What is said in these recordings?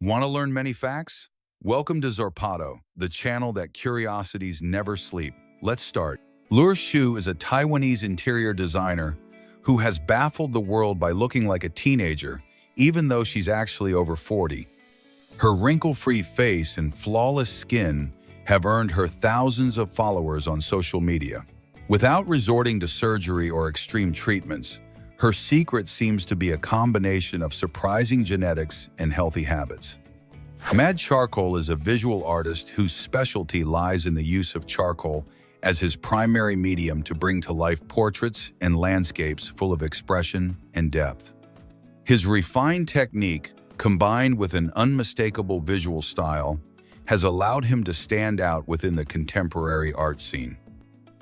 Want to learn many facts? Welcome to Zarpado, the channel that curiosities never sleep. Let's start. Lure Shu is a Taiwanese interior designer who has baffled the world by looking like a teenager, even though she's actually over 40. Her wrinkle-free face and flawless skin have earned her thousands of followers on social media. Without resorting to surgery or extreme treatments, her secret seems to be a combination of surprising genetics and healthy habits. Mad Charcoal is a visual artist whose specialty lies in the use of charcoal as his primary medium to bring to life portraits and landscapes full of expression and depth. His refined technique, combined with an unmistakable visual style, has allowed him to stand out within the contemporary art scene.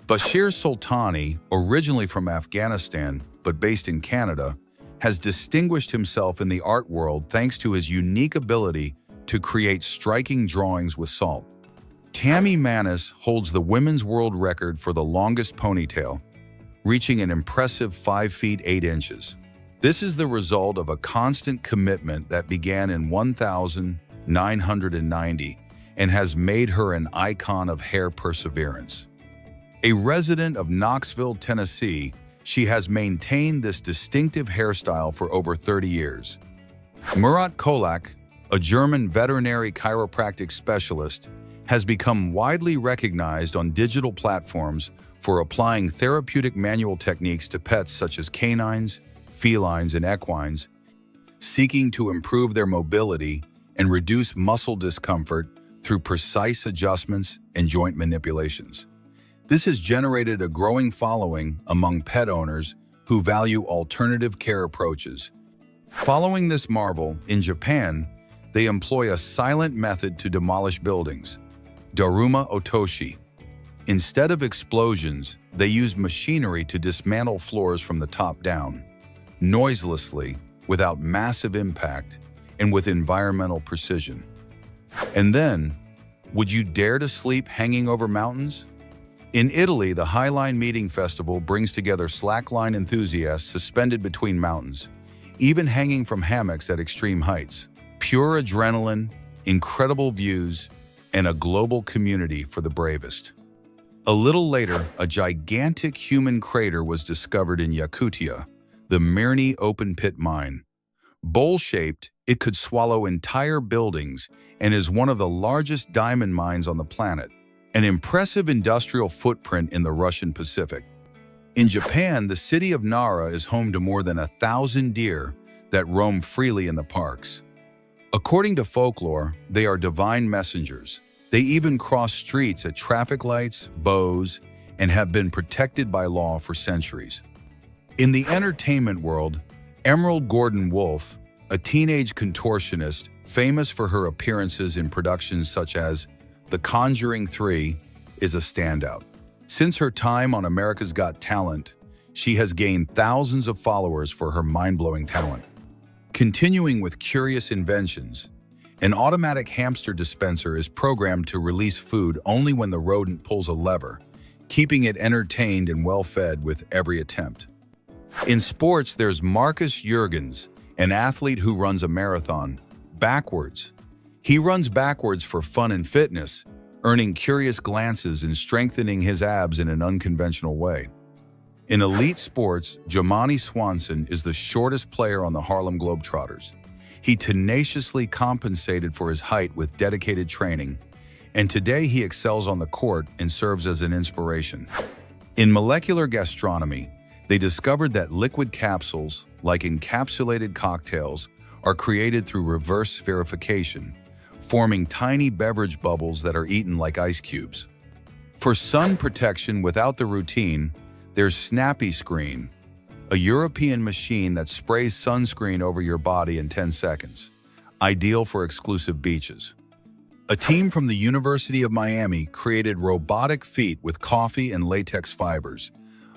Bashir Soltani, originally from Afghanistan but based in Canada, has distinguished himself in the art world thanks to his unique ability to create striking drawings with salt. Tammy Manis holds the women's world record for the longest ponytail, reaching an impressive 5 feet 8 inches. This is the result of a constant commitment that began in 1990 and has made her an icon of hair perseverance. A resident of Knoxville, Tennessee, she has maintained this distinctive hairstyle for over 30 years. Murat Kolak, a German veterinary chiropractic specialist, has become widely recognized on digital platforms for applying therapeutic manual techniques to pets such as canines, felines, and equines, seeking to improve their mobility and reduce muscle discomfort through precise adjustments and joint manipulations. This has generated a growing following among pet owners who value alternative care approaches. Following this marvel, in Japan, they employ a silent method to demolish buildings, Daruma Otoshi. Instead of explosions, they use machinery to dismantle floors from the top down, noiselessly, without massive impact, and with environmental precision. And then, would you dare to sleep hanging over mountains? In Italy, the Highline Meeting Festival brings together slackline enthusiasts suspended between mountains, even hanging from hammocks at extreme heights. Pure adrenaline, incredible views, and a global community for the bravest. A little later, a gigantic human crater was discovered in Yakutia, the Mirny open-pit mine. Bowl-shaped, it could swallow entire buildings and is one of the largest diamond mines on the planet, an impressive industrial footprint in the Russian Pacific. In Japan, the city of Nara is home to more than 1,000 deer that roam freely in the parks. According to folklore, they are divine messengers. They even cross streets at traffic lights, bows, and have been protected by law for centuries. In the entertainment world, Emerald Gordon Wolfe, a teenage contortionist famous for her appearances in productions such as The Conjuring 3, is a standout. Since her time on America's Got Talent, she has gained thousands of followers for her mind-blowing talent. Continuing with curious inventions, an automatic hamster dispenser is programmed to release food only when the rodent pulls a lever, keeping it entertained and well-fed with every attempt. In sports, there's Marcus Jurgens, an athlete who runs a marathon, backwards. He runs backwards for fun and fitness, earning curious glances and strengthening his abs in an unconventional way. In elite sports, Jamani Swanson is the shortest player on the Harlem Globetrotters. He tenaciously compensated for his height with dedicated training, and today he excels on the court and serves as an inspiration. In molecular gastronomy, they discovered that liquid capsules, like encapsulated cocktails, are created through reverse spherification, forming tiny beverage bubbles that are eaten like ice cubes. For sun protection without the routine, there's Snappy Screen, a European machine that sprays sunscreen over your body in 10 seconds, ideal for exclusive beaches. A team from the University of Miami created robotic feet with coffee and latex fibers,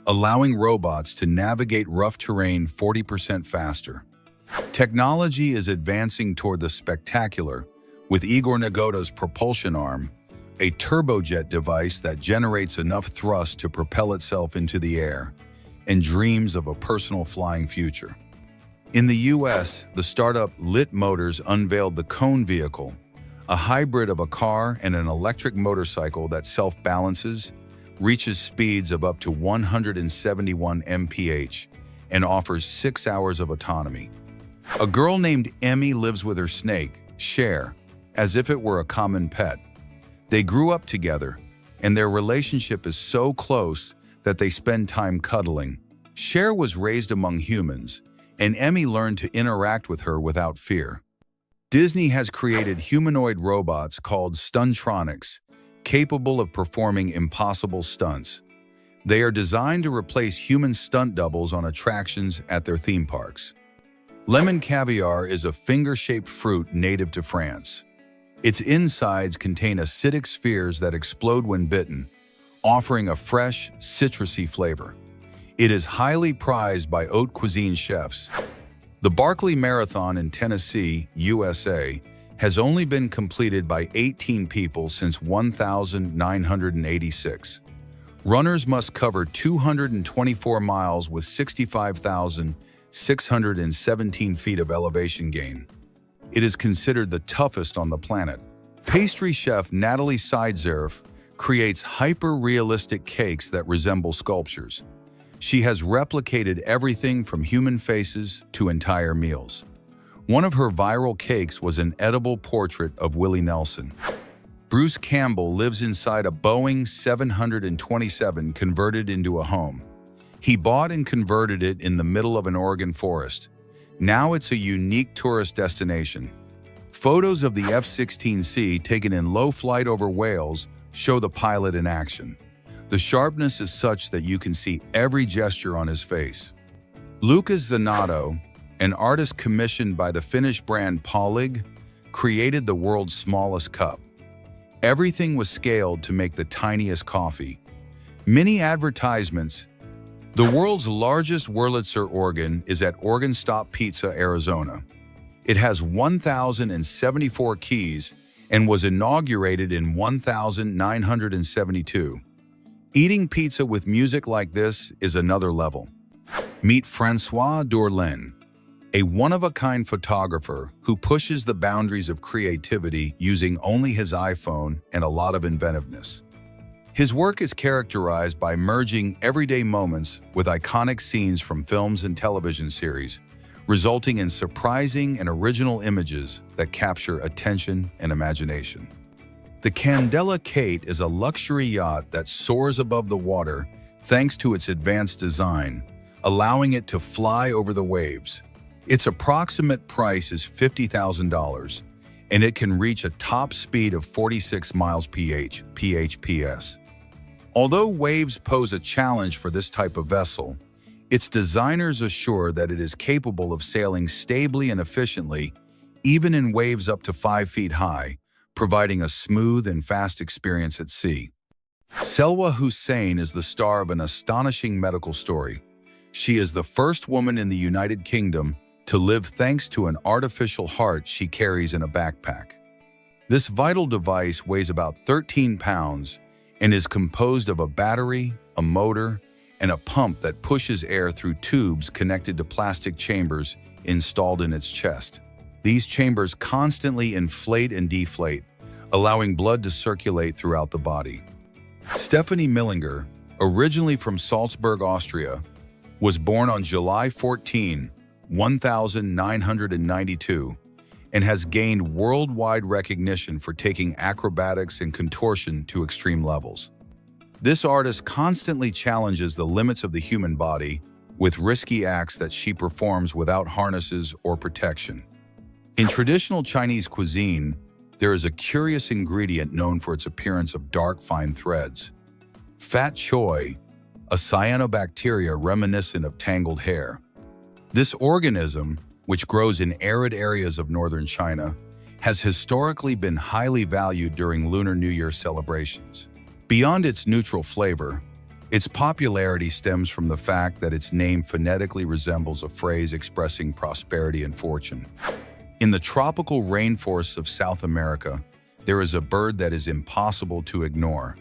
allowing robots to navigate rough terrain 40% faster. Technology is advancing toward the spectacular, with Igor Negoda's propulsion arm, a turbojet device that generates enough thrust to propel itself into the air, and dreams of a personal flying future. In the US, the startup Lit Motors unveiled the Cone vehicle, a hybrid of a car and an electric motorcycle that self-balances, reaches speeds of up to 171 mph, and offers 6 hours of autonomy. A girl named Emmy lives with her snake, Cher, as if it were a common pet. They grew up together, and their relationship is so close that they spend time cuddling. Cher was raised among humans, and Emmy learned to interact with her without fear. Disney has created humanoid robots called stuntronics, capable of performing impossible stunts. They are designed to replace human stunt doubles on attractions at their theme parks. Lemon caviar is a finger-shaped fruit native to France. Its insides contain acidic spheres that explode when bitten, offering a fresh, citrusy flavor. It is highly prized by haute cuisine chefs. The Barkley Marathon in Tennessee, USA, has only been completed by 18 people since 1986. Runners must cover 224 miles with 65,617 feet of elevation gain. It is considered the toughest on the planet. Pastry chef Natalie Siedzerf creates hyper-realistic cakes that resemble sculptures. She has replicated everything from human faces to entire meals. One of her viral cakes was an edible portrait of Willie Nelson. Bruce Campbell lives inside a Boeing 727 converted into a home. He bought and converted it in the middle of an Oregon forest. Now it's a unique tourist destination. Photos of the F-16C taken in low flight over Wales show the pilot in action. The sharpness is such that you can see every gesture on his face. Lucas Zanato, an artist commissioned by the Finnish brand Polig, created the world's smallest cup. Everything was scaled to make the tiniest coffee. Many advertisements. The world's largest Wurlitzer organ is at Organ Stop Pizza, Arizona. It has 1,074 keys and was inaugurated in 1972. Eating pizza with music like this is another level. Meet Francois Dorlin, a one-of-a-kind photographer who pushes the boundaries of creativity using only his iPhone and a lot of inventiveness. His work is characterized by merging everyday moments with iconic scenes from films and television series, resulting in surprising and original images that capture attention and imagination. The Candela Kate is a luxury yacht that soars above the water thanks to its advanced design, allowing it to fly over the waves. Its approximate price is $50,000, and it can reach a top speed of 46 miles PHPS. Although waves pose a challenge for this type of vessel, its designers assure that it is capable of sailing stably and efficiently, even in waves up to 5 feet high, providing a smooth and fast experience at sea. Selwa Hussein is the star of an astonishing medical story. She is the first woman in the United Kingdom to live thanks to an artificial heart she carries in a backpack. This vital device weighs about 13 pounds and is composed of a battery, a motor, and a pump that pushes air through tubes connected to plastic chambers installed in its chest. These chambers constantly inflate and deflate, allowing blood to circulate throughout the body. Stephanie Millinger, originally from Salzburg, Austria, was born on July 14, 1992, and has gained worldwide recognition for taking acrobatics and contortion to extreme levels. This artist constantly challenges the limits of the human body with risky acts that she performs without harnesses or protection. In traditional Chinese cuisine, there is a curious ingredient known for its appearance of dark, fine threads. Fat choy, a cyanobacteria reminiscent of tangled hair. This organism, which grows in arid areas of northern China, has historically been highly valued during Lunar New Year celebrations. Beyond its neutral flavor, its popularity stems from the fact that its name phonetically resembles a phrase expressing prosperity and fortune. In the tropical rainforests of South America, there is a bird that is impossible to ignore,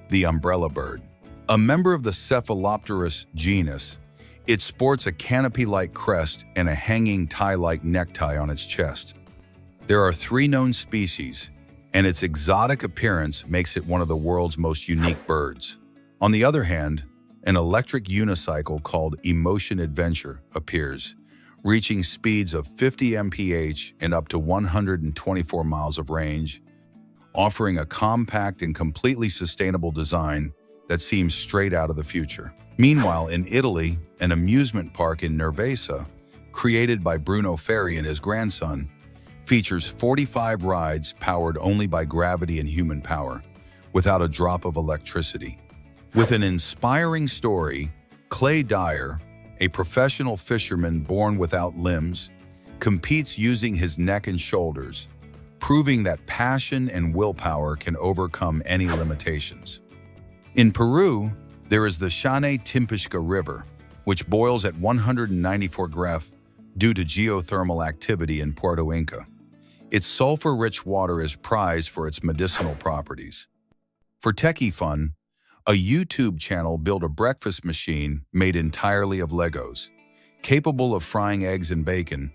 the umbrella bird. A member of the Cephalopterus genus, It sports a canopy-like crest and a hanging tie-like necktie on its chest. There are 3 known species, and its exotic appearance makes it one of the world's most unique birds. On the other hand, an electric unicycle called Emotion Adventure appears, reaching speeds of 50 mph and up to 124 miles of range, offering a compact and completely sustainable design that seems straight out of the future. Meanwhile, in Italy, an amusement park in Nervesa, created by Bruno Ferri and his grandson, features 45 rides powered only by gravity and human power, without a drop of electricity. With an inspiring story, Clay Dyer, a professional fisherman born without limbs, competes using his neck and shoulders, proving that passion and willpower can overcome any limitations. In Peru, there is the Chane Timpishka River, which boils at 194 gref due to geothermal activity in Puerto Inca. Its sulfur-rich water is prized for its medicinal properties. For techie fun, a YouTube channel built a breakfast machine made entirely of Legos. Capable of frying eggs and bacon,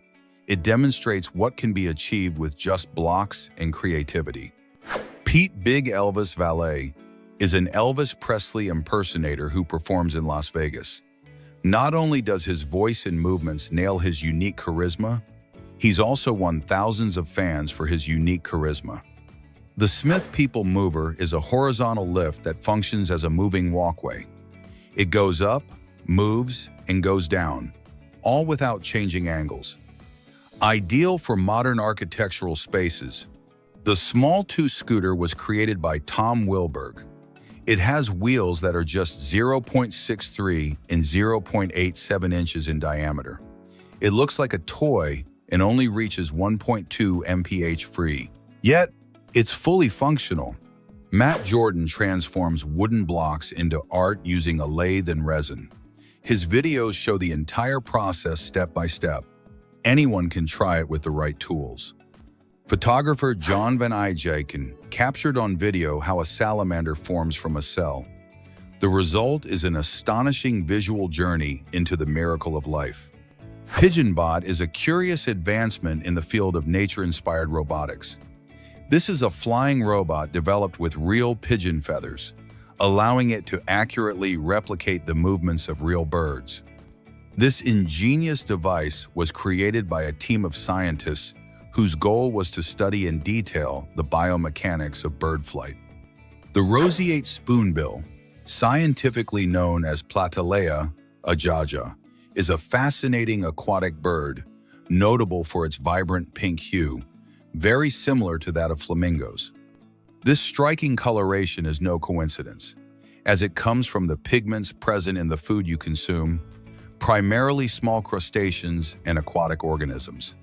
it demonstrates what can be achieved with just blocks and creativity. Pete Big Elvis Valet is an Elvis Presley impersonator who performs in Las Vegas. Not only does his voice and movements nail his unique charisma, he's also won thousands of fans for his unique charisma. The Smith People Mover is a horizontal lift that functions as a moving walkway. It goes up, moves, and goes down, all without changing angles. Ideal for modern architectural spaces, the Small 2 scooter was created by Tom Wilberg. It has wheels that are just 0.63 and 0.87 inches in diameter. It looks like a toy and only reaches 1.2 mph free. Yet, it's fully functional. Matt Jordan transforms wooden blocks into art using a lathe and resin. His videos show the entire process step by step. Anyone can try it with the right tools. Photographer John Van Eyjeken captured on video how a salamander forms from a cell. The result is an astonishing visual journey into the miracle of life. PigeonBot is a curious advancement in the field of nature-inspired robotics. This is a flying robot developed with real pigeon feathers, allowing it to accurately replicate the movements of real birds. This ingenious device was created by a team of scientists whose goal was to study in detail the biomechanics of bird flight. The roseate spoonbill, scientifically known as Platalea ajaja, is a fascinating aquatic bird, notable for its vibrant pink hue, very similar to that of flamingos. This striking coloration is no coincidence, as it comes from the pigments present in the food you consume, primarily small crustaceans and aquatic organisms.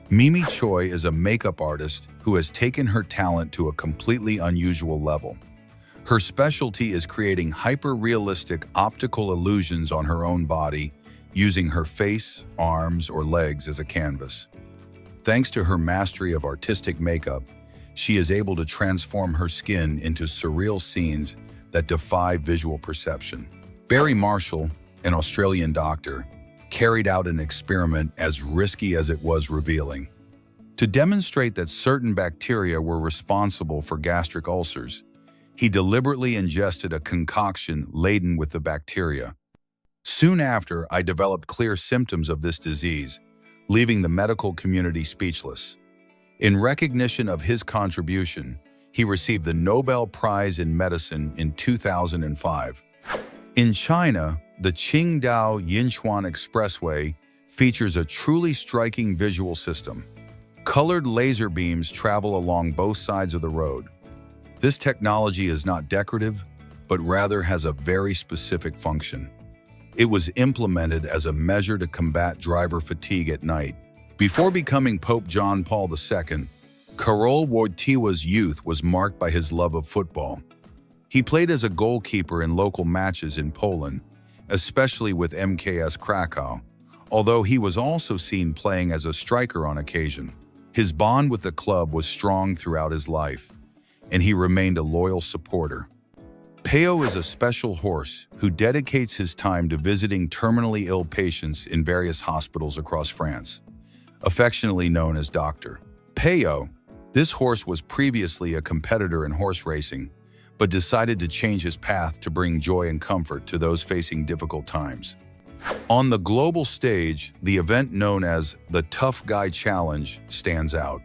Mimi Choi is a makeup artist who has taken her talent to a completely unusual level. Her specialty is creating hyper-realistic optical illusions on her own body, using her face, arms, or legs as a canvas. Thanks to her mastery of artistic makeup, she is able to transform her skin into surreal scenes that defy visual perception. Barry Marshall, an Australian doctor, carried out an experiment as risky as it was revealing. To demonstrate that certain bacteria were responsible for gastric ulcers, he deliberately ingested a concoction laden with the bacteria. Soon after, I developed clear symptoms of this disease, leaving the medical community speechless. In recognition of his contribution, he received the Nobel Prize in Medicine in 2005. In China, the Qingdao-Yinchuan Expressway features a truly striking visual system. Colored laser beams travel along both sides of the road. This technology is not decorative, but rather has a very specific function. It was implemented as a measure to combat driver fatigue at night. Before becoming Pope John Paul II, Karol Wojtyła's youth was marked by his love of football. He played as a goalkeeper in local matches in Poland, especially with MKS Krakow, although he was also seen playing as a striker on occasion. His bond with the club was strong throughout his life, and he remained a loyal supporter. Peo is a special horse who dedicates his time to visiting terminally ill patients in various hospitals across France, affectionately known as Dr. Peo. This horse was previously a competitor in horse racing, but decided to change his path to bring joy and comfort to those facing difficult times. On the global stage, the event known as the Tough Guy Challenge stands out,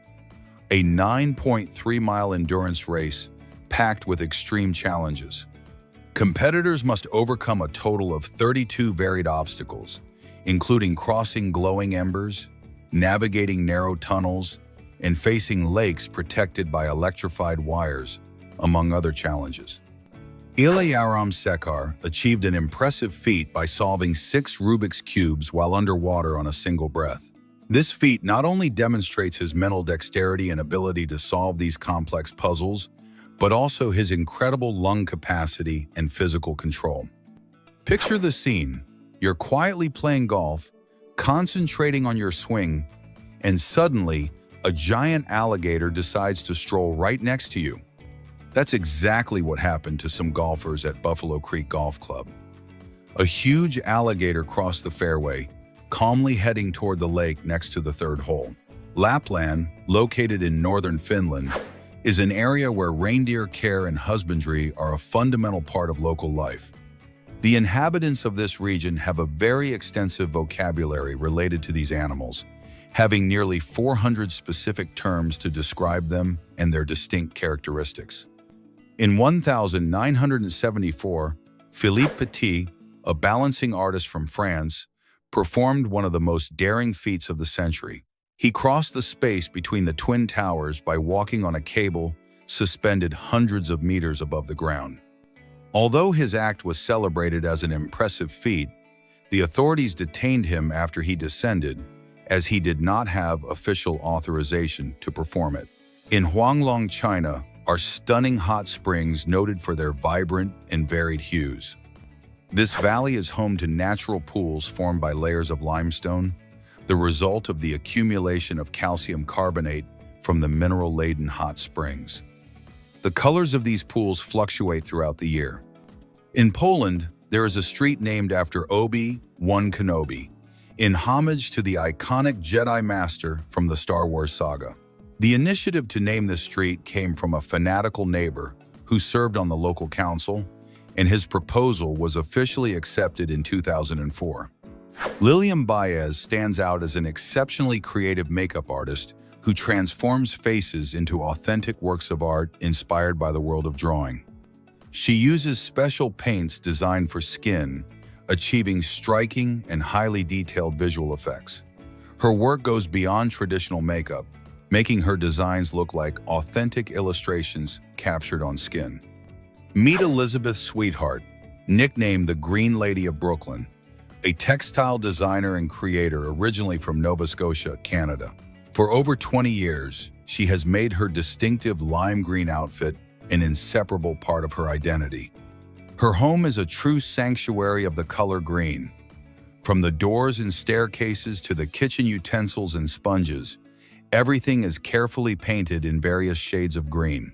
a 9.3-mile endurance race packed with extreme challenges. Competitors must overcome a total of 32 varied obstacles, including crossing glowing embers, navigating narrow tunnels, and facing lakes protected by electrified wires, among other challenges. Ilayaram Sekar achieved an impressive feat by solving 6 Rubik's Cubes while underwater on a single breath. This feat not only demonstrates his mental dexterity and ability to solve these complex puzzles, but also his incredible lung capacity and physical control. Picture the scene. You're quietly playing golf, concentrating on your swing, and suddenly, a giant alligator decides to stroll right next to you. That's exactly what happened to some golfers at Buffalo Creek Golf Club. A huge alligator crossed the fairway, calmly heading toward the lake next to the 3rd hole. Lapland, located in northern Finland, is an area where reindeer care and husbandry are a fundamental part of local life. The inhabitants of this region have a very extensive vocabulary related to these animals, having nearly 400 specific terms to describe them and their distinct characteristics. In 1974, Philippe Petit, a balancing artist from France, performed one of the most daring feats of the century. He crossed the space between the Twin Towers by walking on a cable suspended hundreds of meters above the ground. Although his act was celebrated as an impressive feat, the authorities detained him after he descended, as he did not have official authorization to perform it. In Huanglong, China, are stunning hot springs noted for their vibrant and varied hues. This valley is home to natural pools formed by layers of limestone, the result of the accumulation of calcium carbonate from the mineral-laden hot springs. The colors of these pools fluctuate throughout the year. In Poland, there is a street named after Obi-Wan Kenobi, in homage to the iconic Jedi Master from the Star Wars saga. The initiative to name this street came from a fanatical neighbor who served on the local council, and his proposal was officially accepted in 2004. Lilian Baez stands out as an exceptionally creative makeup artist who transforms faces into authentic works of art inspired by the world of drawing. She uses special paints designed for skin, achieving striking and highly detailed visual effects. Her work goes beyond traditional makeup, making her designs look like authentic illustrations captured on skin. Meet Elizabeth Sweetheart, nicknamed the Green Lady of Brooklyn, a textile designer and creator originally from Nova Scotia, Canada. For over 20 years, she has made her distinctive lime green outfit an inseparable part of her identity. Her home is a true sanctuary of the color green. From the doors and staircases to the kitchen utensils and sponges, everything is carefully painted in various shades of green.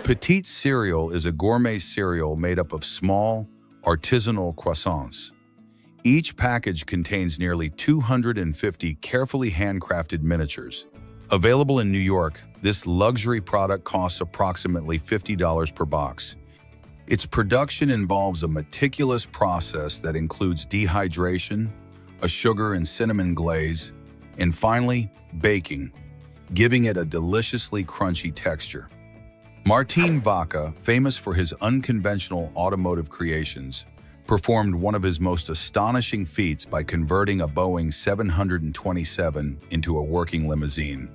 Petite Cereal is a gourmet cereal made up of small, artisanal croissants. Each package contains nearly 250 carefully handcrafted miniatures. Available in New York, this luxury product costs approximately $50 per box. Its production involves a meticulous process that includes dehydration, a sugar and cinnamon glaze, and finally, baking, giving it a deliciously crunchy texture. Martin Vaca, famous for his unconventional automotive creations, performed one of his most astonishing feats by converting a Boeing 727 into a working limousine.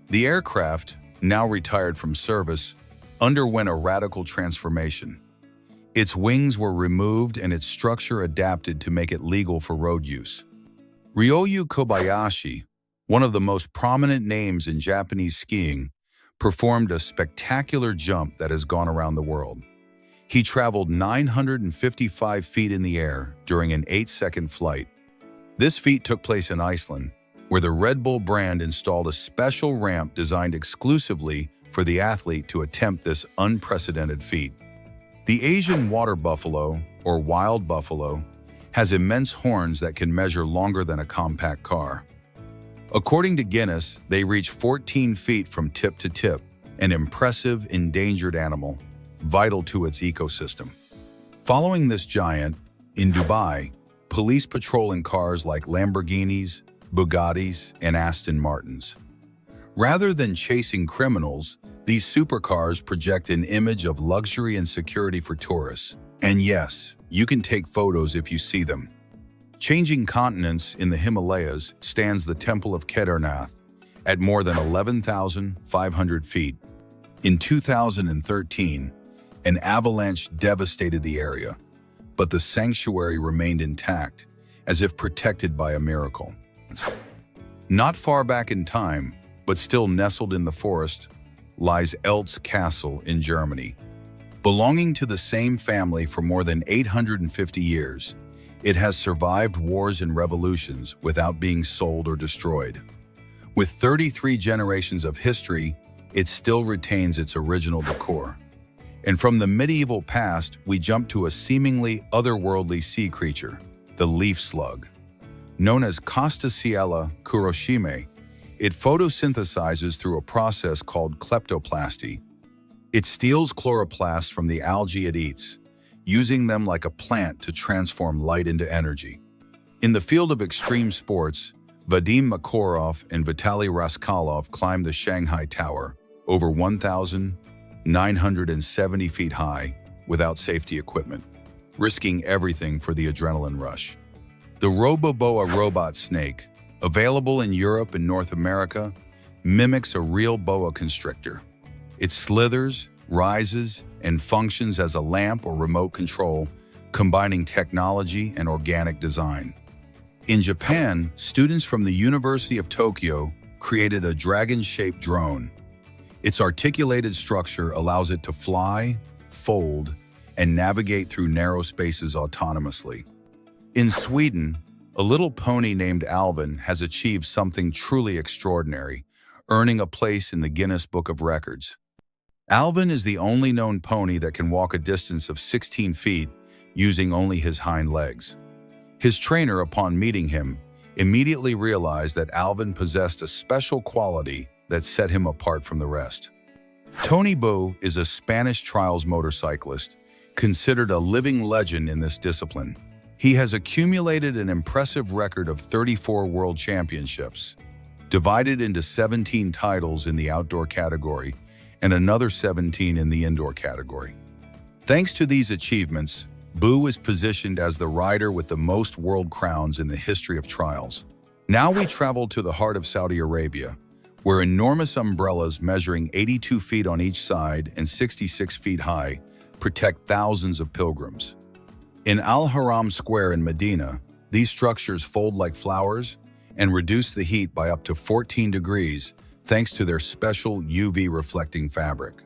The aircraft, now retired from service, underwent a radical transformation. Its wings were removed and its structure adapted to make it legal for road use. Ryoyu Kobayashi, one of the most prominent names in Japanese skiing, performed a spectacular jump that has gone around the world. He traveled 955 feet in the air during an 8-second flight. This feat took place in Iceland, where the Red Bull brand installed a special ramp designed exclusively for the athlete to attempt this unprecedented feat. The Asian water buffalo, or wild buffalo, has immense horns that can measure longer than a compact car. According to Guinness, they reach 14 feet from tip to tip, an impressive endangered animal, vital to its ecosystem. Following this giant, in Dubai, police patrol in cars like Lamborghinis, Bugattis, and Aston Martins. Rather than chasing criminals, these supercars project an image of luxury and security for tourists. And yes, you can take photos if you see them. Changing continents in the Himalayas stands the Temple of Kedarnath at more than 11,500 feet. In 2013, an avalanche devastated the area, but the sanctuary remained intact, as if protected by a miracle. Not far back in time, but still nestled in the forest, lies Eltz Castle in Germany. Belonging to the same family for more than 850 years, it has survived wars and revolutions without being sold or destroyed. With 33 generations of history, it still retains its original decor. And from the medieval past, we jump to a seemingly otherworldly sea creature, the leaf slug. Known as Costacella kuroshime, it photosynthesizes through a process called kleptoplasty. It steals chloroplasts from the algae it eats, using them like a plant to transform light into energy. In the field of extreme sports, Vadim Makarov and Vitaly Raskolov climbed the Shanghai Tower, over 1,970 feet high, without safety equipment, risking everything for the adrenaline rush. The Roboboa robot snake, available in Europe and North America, mimics a real boa constrictor. It slithers, rises, and functions as a lamp or remote control, combining technology and organic design. In Japan, students from the University of Tokyo created a dragon-shaped drone. Its articulated structure allows it to fly, fold, and navigate through narrow spaces autonomously. In Sweden, a little pony named Alvin has achieved something truly extraordinary, earning a place in the Guinness Book of Records. Alvin is the only known pony that can walk a distance of 16 feet using only his hind legs. His trainer, upon meeting him, immediately realized that Alvin possessed a special quality that set him apart from the rest. Tony Bo is a Spanish trials motorcyclist, considered a living legend in this discipline. He has accumulated an impressive record of 34 world championships, divided into 17 titles in the outdoor category and another 17 in the indoor category. Thanks to these achievements, Boo is positioned as the rider with the most world crowns in the history of trials. Now we travel to the heart of Saudi Arabia, where enormous umbrellas measuring 82 feet on each side and 66 feet high protect thousands of pilgrims. In Al Haram Square in Medina, these structures fold like flowers and reduce the heat by up to 14 degrees thanks to their special UV-reflecting fabric.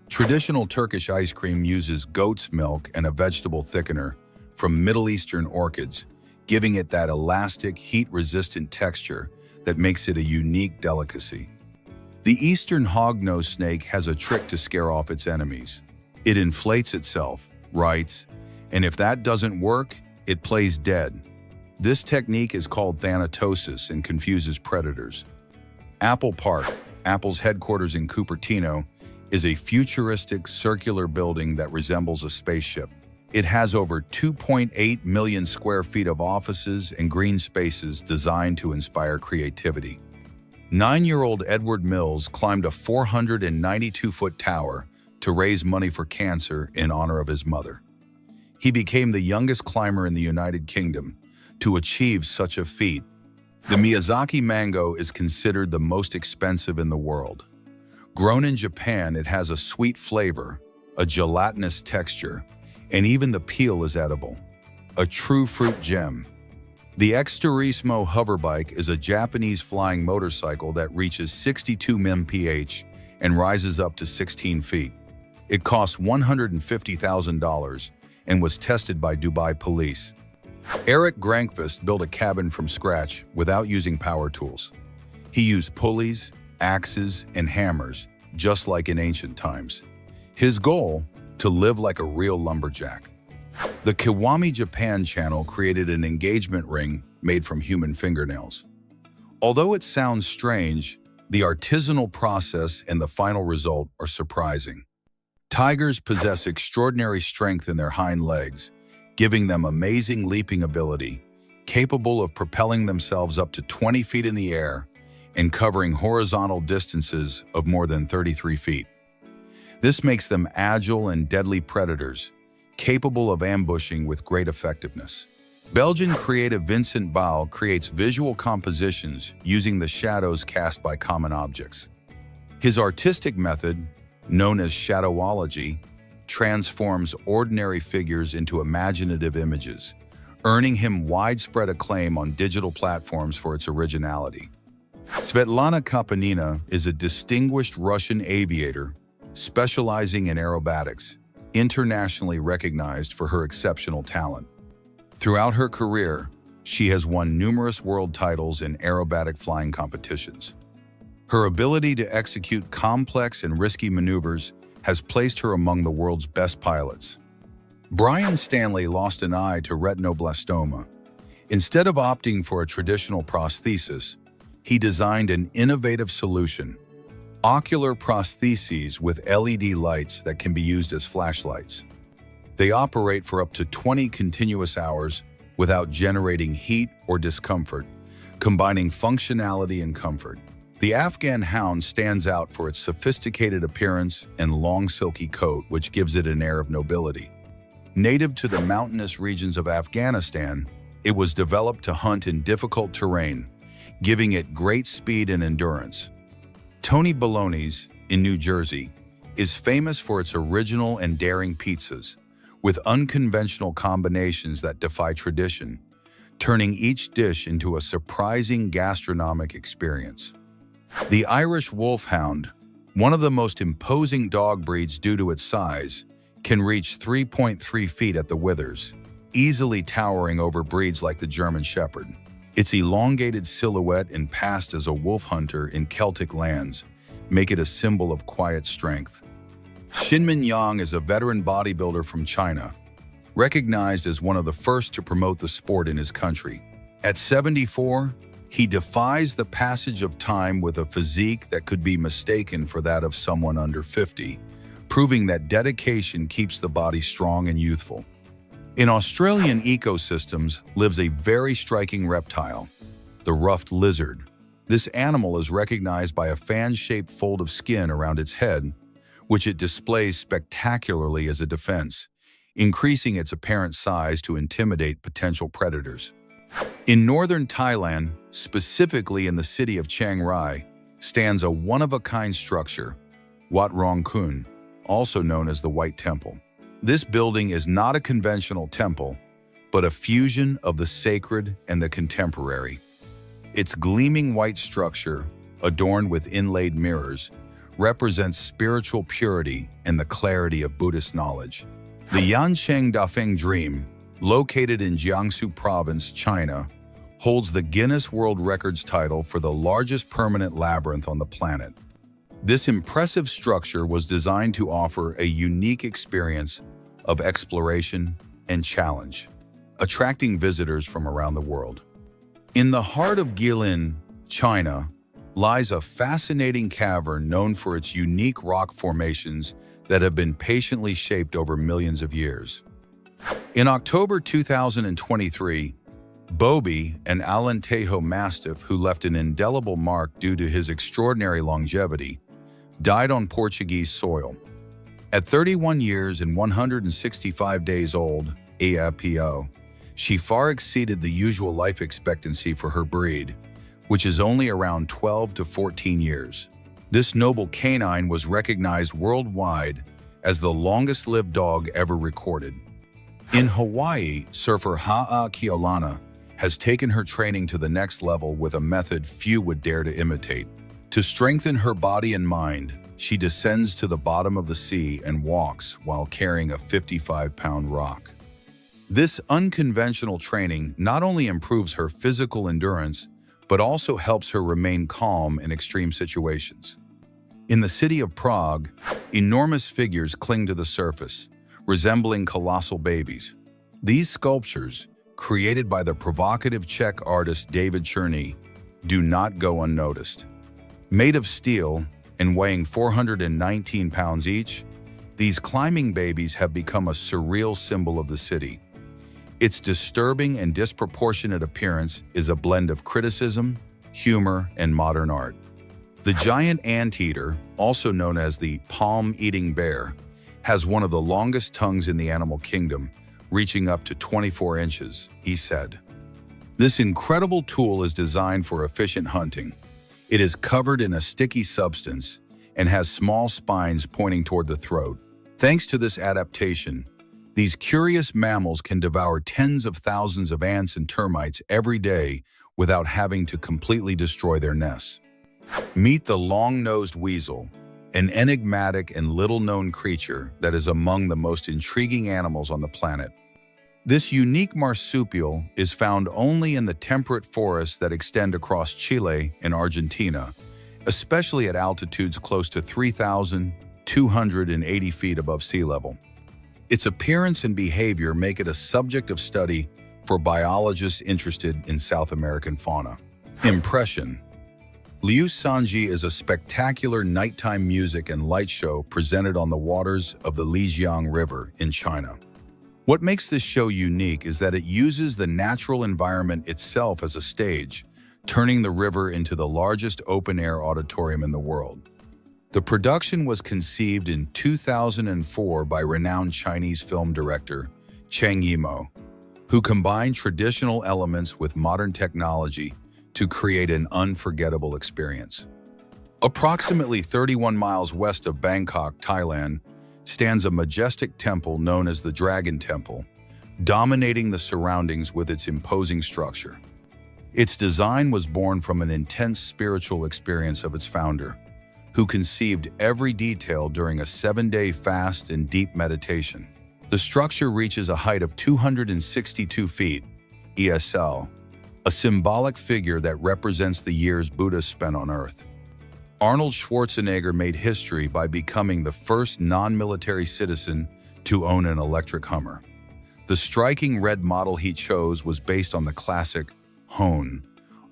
Traditional Turkish ice cream uses goat's milk and a vegetable thickener from Middle Eastern orchids, giving it that elastic, heat-resistant texture that makes it a unique delicacy. The eastern hognose snake has a trick to scare off its enemies. It inflates itself, writes, and if that doesn't work, it plays dead. This technique is called thanatosis and confuses predators. Apple Park, Apple's headquarters in Cupertino, is a futuristic circular building that resembles a spaceship. It has over 2.8 million square feet of offices and green spaces designed to inspire creativity. 9-year-old Edward Mills climbed a 492-foot tower to raise money for cancer in honor of his mother. He became the youngest climber in the United Kingdom to achieve such a feat. The Miyazaki mango is considered the most expensive in the world. Grown in Japan, it has a sweet flavor, a gelatinous texture, and even the peel is edible. A true fruit gem. The X-Turismo hoverbike is a Japanese flying motorcycle that reaches 62 mph and rises up to 16 feet. It costs $150,000 and was tested by Dubai police. Eric Grankvist built a cabin from scratch without using power tools. He used pulleys, axes, and hammers, just like in ancient times. His goal, to live like a real lumberjack. The Kiwami Japan channel created an engagement ring made from human fingernails. Although it sounds strange, the artisanal process and the final result are surprising. Tigers possess extraordinary strength in their hind legs, giving them amazing leaping ability, capable of propelling themselves up to 20 feet in the air and covering horizontal distances of more than 33 feet. This makes them agile and deadly predators, capable of ambushing with great effectiveness. Belgian creative Vincent Baal creates visual compositions using the shadows cast by common objects. His artistic method, known as shadowology, transforms ordinary figures into imaginative images, earning him widespread acclaim on digital platforms for its originality. Svetlana Kapanina is a distinguished Russian aviator specializing in aerobatics, internationally recognized for her exceptional talent. Throughout her career, she has won numerous world titles in aerobatic flying competitions. Her ability to execute complex and risky maneuvers has placed her among the world's best pilots. Brian Stanley lost an eye to retinoblastoma. Instead of opting for a traditional prosthesis, he designed an innovative solution: ocular prostheses with LED lights that can be used as flashlights. They operate for up to 20 continuous hours without generating heat or discomfort, combining functionality and comfort. The Afghan hound stands out for its sophisticated appearance and long silky coat, which gives it an air of nobility. Native to the mountainous regions of Afghanistan, it was developed to hunt in difficult terrain, giving it great speed and endurance. Tony Baloney's, in New Jersey, is famous for its original and daring pizzas, with unconventional combinations that defy tradition, turning each dish into a surprising gastronomic experience. The Irish Wolfhound, one of the most imposing dog breeds due to its size, can reach 3.3 feet at the withers, easily towering over breeds like the German Shepherd. Its elongated silhouette and past as a wolf hunter in Celtic lands make it a symbol of quiet strength. Xinmin Yang is a veteran bodybuilder from China, recognized as one of the first to promote the sport in his country. At 74, he defies the passage of time with a physique that could be mistaken for that of someone under 50, proving that dedication keeps the body strong and youthful. In Australian ecosystems lives a very striking reptile, the ruffed lizard. This animal is recognized by a fan-shaped fold of skin around its head, which it displays spectacularly as a defense, increasing its apparent size to intimidate potential predators. In northern Thailand, specifically in the city of Chiang Rai, stands a one-of-a-kind structure, Wat Rong Kun, also known as the White Temple. This building is not a conventional temple, but a fusion of the sacred and the contemporary. Its gleaming white structure, adorned with inlaid mirrors, represents spiritual purity and the clarity of Buddhist knowledge. The Yancheng Dafeng Dream, located in Jiangsu Province, China, holds the Guinness World Records title for the largest permanent labyrinth on the planet. This impressive structure was designed to offer a unique experience of exploration and challenge, attracting visitors from around the world. In the heart of Guilin, China, lies a fascinating cavern known for its unique rock formations that have been patiently shaped over millions of years. In October 2023, Bobby, an Alentejo Mastiff who left an indelible mark due to his extraordinary longevity, died on Portuguese soil. At 31 years and 165 days old, APO, she far exceeded the usual life expectancy for her breed, which is only around 12 to 14 years. This noble canine was recognized worldwide as the longest-lived dog ever recorded. In Hawaii, surfer Ha'a Keolana has taken her training to the next level with a method few would dare to imitate. To strengthen her body and mind, she descends to the bottom of the sea and walks while carrying a 55-pound rock. This unconventional training not only improves her physical endurance, but also helps her remain calm in extreme situations. In the city of Prague, Enormous figures cling to the surface, resembling colossal babies. These sculptures, created by the provocative Czech artist David Černý, do not go unnoticed. Made of steel and weighing 419 pounds each, these climbing babies have become a surreal symbol of the city. Its disturbing and disproportionate appearance is a blend of criticism, humor, and modern art. The giant anteater, also known as the palm-eating bear, has one of the longest tongues in the animal kingdom, reaching up to 24 inches, he said. This incredible tool is designed for efficient hunting. It is covered in a sticky substance and has small spines pointing toward the throat. Thanks to this adaptation, these curious mammals can devour tens of thousands of ants and termites every day without having to completely destroy their nests. Meet the long-nosed weasel, an enigmatic and little-known creature that is among the most intriguing animals on the planet. This unique marsupial is found only in the temperate forests that extend across Chile and Argentina, especially at altitudes close to 3,280 feet above sea level. Its appearance and behavior make it a subject of study for biologists interested in South American fauna. Impression. Liu Sanji is a spectacular nighttime music and light show presented on the waters of the Lijiang River in China. What makes this show unique is that it uses the natural environment itself as a stage, turning the river into the largest open-air auditorium in the world. The production was conceived in 2004 by renowned Chinese film director Cheng Yimou, who combined traditional elements with modern technology to create an unforgettable experience. Approximately 31 miles west of Bangkok, Thailand, stands a majestic temple known as the Dragon Temple, dominating the surroundings with its imposing structure. Its design was born from an intense spiritual experience of its founder, who conceived every detail during a 7-day fast and deep meditation. The structure reaches a height of 262 feet, ESL, a symbolic figure that represents the years Buddha spent on Earth. Arnold Schwarzenegger made history by becoming the first non-military citizen to own an electric Hummer. The striking red model he chose was based on the classic Hone,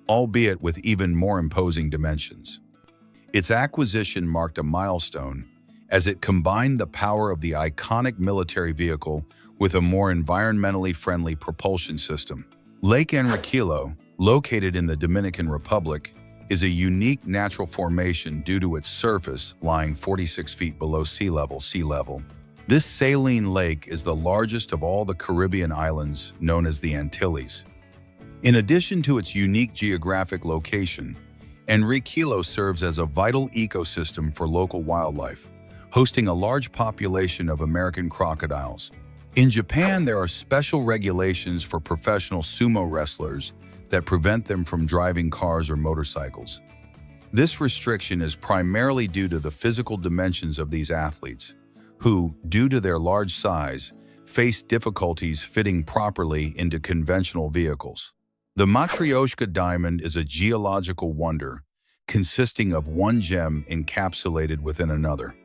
albeit with even more imposing dimensions. Its acquisition marked a milestone, as it combined the power of the iconic military vehicle with a more environmentally friendly propulsion system. Lake Enriquillo, located in the Dominican Republic, is a unique natural formation due to its surface lying 46 feet below sea level. This saline lake is the largest of all the Caribbean islands known as the Antilles. In addition to its unique geographic location, Enriquillo serves as a vital ecosystem for local wildlife, hosting a large population of American crocodiles. In Japan, there are special regulations for professional sumo wrestlers that prevent them from driving cars or motorcycles. This restriction is primarily due to the physical dimensions of these athletes, who, due to their large size, face difficulties fitting properly into conventional vehicles. The Matryoshka diamond is a geological wonder, consisting of one gem encapsulated within another.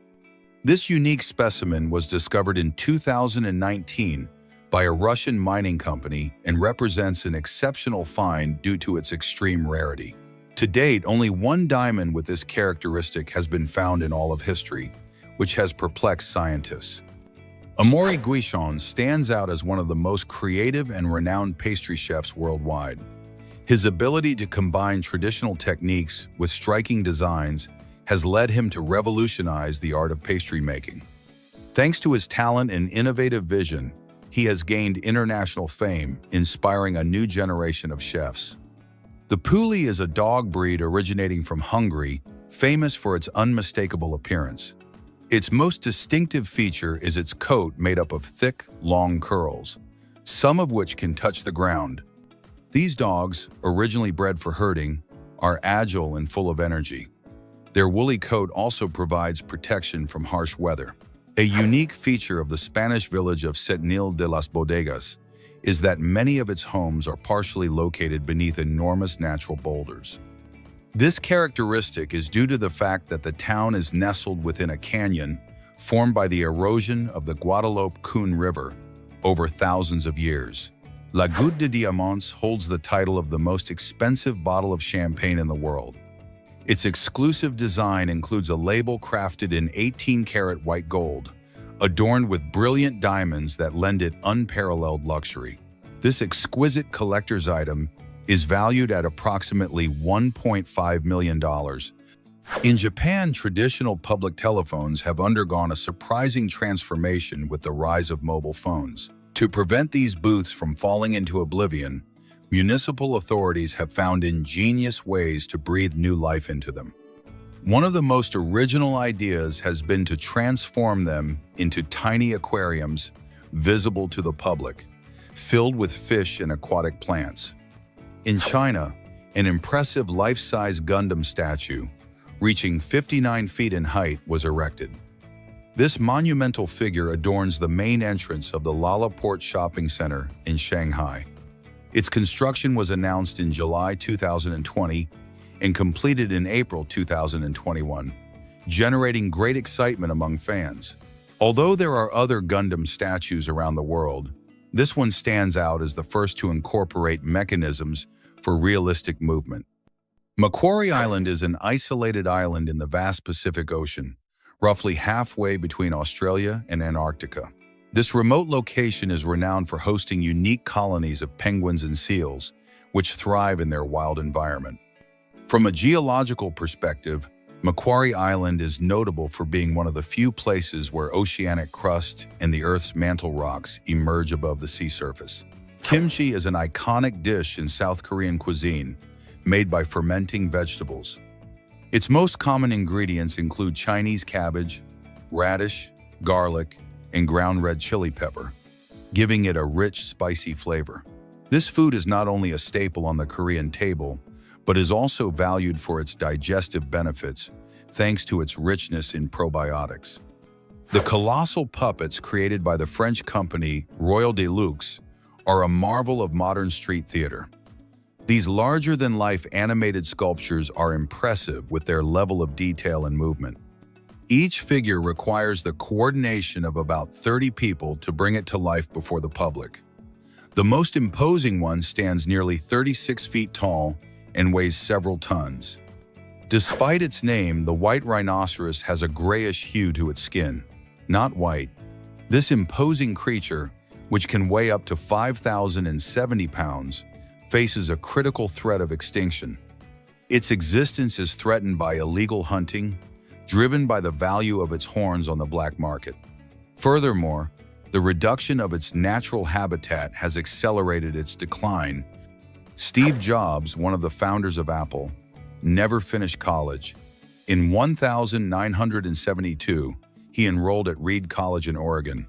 This unique specimen was discovered in 2019 by a Russian mining company and represents an exceptional find due to its extreme rarity. To date, only one diamond with this characteristic has been found in all of history, which has perplexed scientists. Amaury Guichon stands out as one of the most creative and renowned pastry chefs worldwide. His ability to combine traditional techniques with striking designs has led him to revolutionize the art of pastry making. Thanks to his talent and innovative vision, he has gained international fame, inspiring a new generation of chefs. The Puli is a dog breed originating from Hungary, famous for its unmistakable appearance. Its most distinctive feature is its coat made up of thick, long curls, some of which can touch the ground. These dogs, originally bred for herding, are agile and full of energy. Their woolly coat also provides protection from harsh weather. A unique feature of the Spanish village of Setenil de las Bodegas is that many of its homes are partially located beneath enormous natural boulders. This characteristic is due to the fact that the town is nestled within a canyon formed by the erosion of the Guadeloupe-Coon River over thousands of years. La Goutte de Diamants holds the title of the most expensive bottle of champagne in the world. Its exclusive design includes a label crafted in 18-karat white gold, adorned with brilliant diamonds that lend it unparalleled luxury. This exquisite collector's item is valued at approximately $1.5 million. In Japan, traditional public telephones have undergone a surprising transformation with the rise of mobile phones. To prevent these booths from falling into oblivion, municipal authorities have found ingenious ways to breathe new life into them. One of the most original ideas has been to transform them into tiny aquariums visible to the public, filled with fish and aquatic plants. In China, an impressive life-size Gundam statue, reaching 59 feet in height, was erected. This monumental figure adorns the main entrance of the Lalaport Shopping Center in Shanghai. Its construction was announced in July 2020 and completed in April 2021, generating great excitement among fans. Although there are other Gundam statues around the world, this one stands out as the first to incorporate mechanisms for realistic movement. Macquarie Island is an isolated island in the vast Pacific Ocean, roughly halfway between Australia and Antarctica. This remote location is renowned for hosting unique colonies of penguins and seals, which thrive in their wild environment. From a geological perspective, Macquarie Island is notable for being one of the few places where oceanic crust and the Earth's mantle rocks emerge above the sea surface. Kimchi is an iconic dish in South Korean cuisine, made by fermenting vegetables. Its most common ingredients include Chinese cabbage, radish, garlic, and ground red chili pepper, giving it a rich, spicy flavor. This food is not only a staple on the Korean table, but is also valued for its digestive benefits, thanks to its richness in probiotics. The colossal puppets created by the French company Royal de Luxe are a marvel of modern street theater. These larger-than-life animated sculptures are impressive with their level of detail and movement. Each figure requires the coordination of about 30 people to bring it to life before the public. The most imposing one stands nearly 36 feet tall and weighs several tons. Despite its name, the white rhinoceros has a grayish hue to its skin, not white. This imposing creature, which can weigh up to 5,070 pounds, faces a critical threat of extinction. Its existence is threatened by illegal hunting, driven by the value of its horns on the black market. Furthermore, the reduction of its natural habitat has accelerated its decline. Steve Jobs, one of the founders of Apple, never finished college. In 1972, he enrolled at Reed College in Oregon,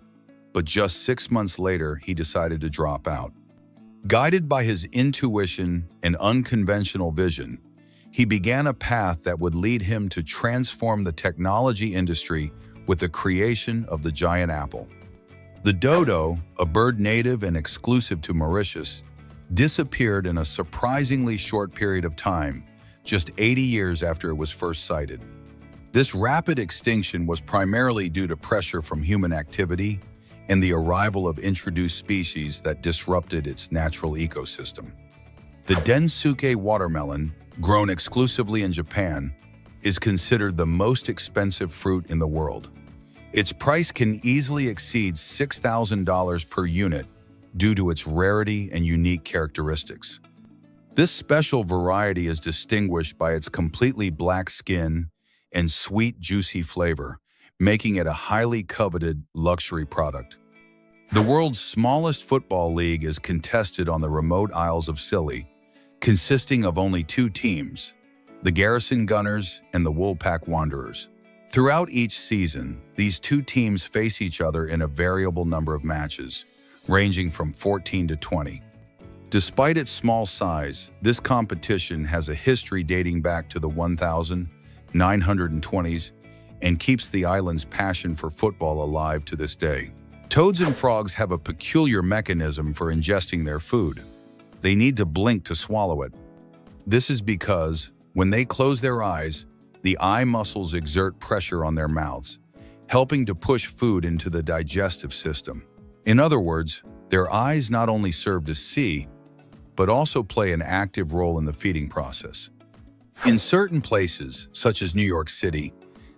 but just 6 months later, he decided to drop out. Guided by his intuition and unconventional vision, he began a path that would lead him to transform the technology industry with the creation of the giant apple. The dodo, a bird native and exclusive to Mauritius, disappeared in a surprisingly short period of time, just 80 years after it was first sighted. This rapid extinction was primarily due to pressure from human activity and the arrival of introduced species that disrupted its natural ecosystem. The Densuke watermelon, grown exclusively in Japan, is considered the most expensive fruit in the world. Its price can easily exceed $6,000 per unit due to its rarity and unique characteristics. This special variety is distinguished by its completely black skin and sweet, juicy flavor, making it a highly coveted luxury product. The world's smallest football league is contested on the remote Isles of Scilly, consisting of only 2 teams, the Garrison Gunners and the Woolpack Wanderers. Throughout each season, these 2 teams face each other in a variable number of matches, ranging from 14 to 20. Despite its small size, this competition has a history dating back to the 1920s and keeps the island's passion for football alive to this day. Toads and frogs have a peculiar mechanism for ingesting their food. They need to blink to swallow it. This is because, when they close their eyes, the eye muscles exert pressure on their mouths, helping to push food into the digestive system. In other words, their eyes not only serve to see, but also play an active role in the feeding process. In certain places, such as New York City,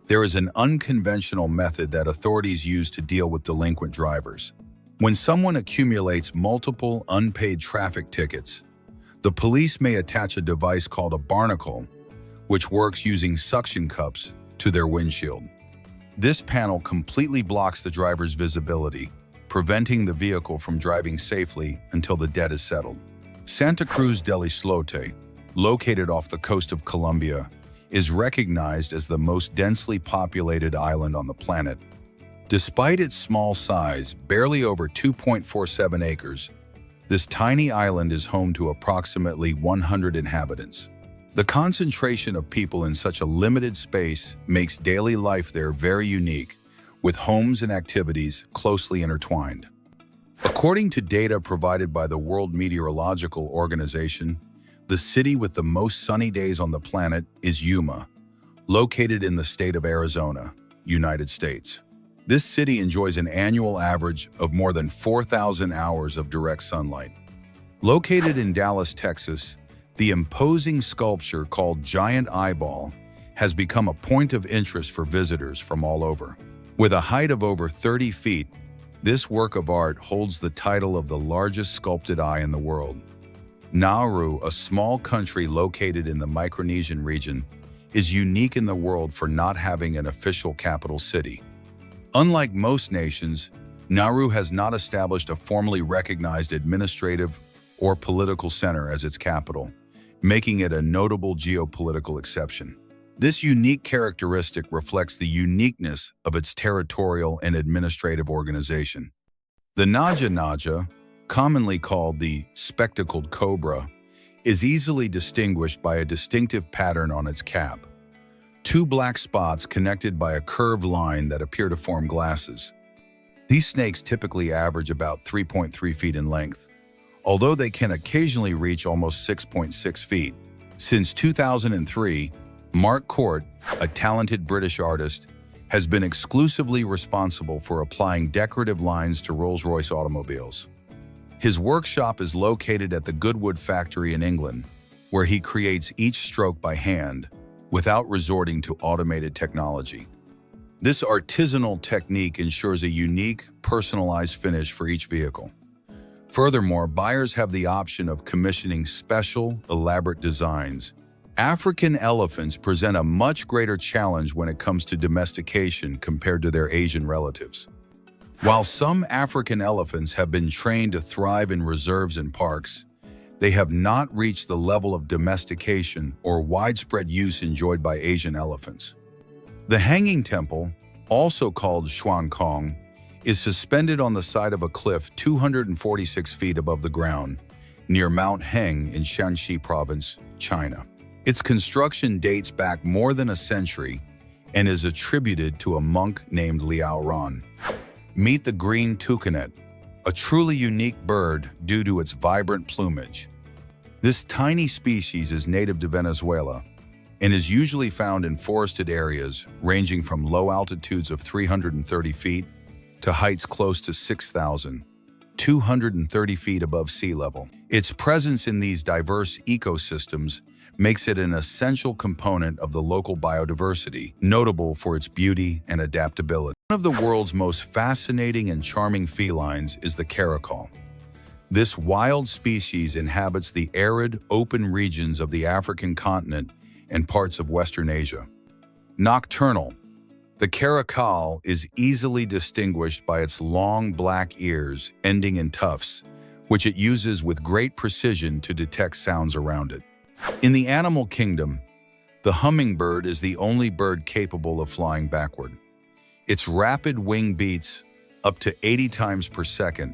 there is an unconventional method that authorities use to deal with delinquent drivers. When someone accumulates multiple unpaid traffic tickets, the police may attach a device called a barnacle, which works using suction cups to their windshield. This panel completely blocks the driver's visibility, preventing the vehicle from driving safely until the debt is settled. Santa Cruz del Islote, located off the coast of Colombia, is recognized as the most densely populated island on the planet. Despite its small size, barely over 2.47 acres, this tiny island is home to approximately 100 inhabitants. The concentration of people in such a limited space makes daily life there very unique, with homes and activities closely intertwined. According to data provided by the World Meteorological Organization, the city with the most sunny days on the planet is Yuma, located in the state of Arizona, United States. This city enjoys an annual average of more than 4,000 hours of direct sunlight. Located in Dallas, Texas, the imposing sculpture called Giant Eyeball has become a point of interest for visitors from all over. With a height of over 30 feet, this work of art holds the title of the largest sculpted eye in the world. Nauru, a small country located in the Micronesian region, is unique in the world for not having an official capital city. Unlike most nations, Nauru has not established a formally recognized administrative or political center as its capital, making it a notable geopolitical exception. This unique characteristic reflects the uniqueness of its territorial and administrative organization. The Naja Naja, commonly called the spectacled cobra, is easily distinguished by a distinctive pattern on its cap. Two black spots connected by a curved line that appear to form glasses. These snakes typically average about 3.3 feet in length, although they can occasionally reach almost 6.6 feet. Since 2003, Mark Court, a talented British artist, has been exclusively responsible for applying decorative lines to Rolls-Royce automobiles. His workshop is located at the Goodwood factory in England, where he creates each stroke by hand, without resorting to automated technology. This artisanal technique ensures a unique, personalized finish for each vehicle. Furthermore, buyers have the option of commissioning special, elaborate designs. African elephants present a much greater challenge when it comes to domestication compared to their Asian relatives. While some African elephants have been trained to thrive in reserves and parks, they have not reached the level of domestication or widespread use enjoyed by Asian elephants. The Hanging Temple, also called Xuan Kong, is suspended on the side of a cliff 246 feet above the ground, near Mount Heng in Shanxi Province, China. Its construction dates back more than a century and is attributed to a monk named Liao Ran. Meet the green toucanet, a truly unique bird due to its vibrant plumage. This tiny species is native to Venezuela and is usually found in forested areas ranging from low altitudes of 330 feet to heights close to 6,230 feet above sea level. Its presence in these diverse ecosystems makes it an essential component of the local biodiversity, notable for its beauty and adaptability. One of the world's most fascinating and charming felines is the caracal. This wild species inhabits the arid, open regions of the African continent and parts of Western Asia. Nocturnal. The caracal is easily distinguished by its long black ears ending in tufts, which it uses with great precision to detect sounds around it. In the animal kingdom, the hummingbird is the only bird capable of flying backward. Its rapid wing beats, up to 80 times per second,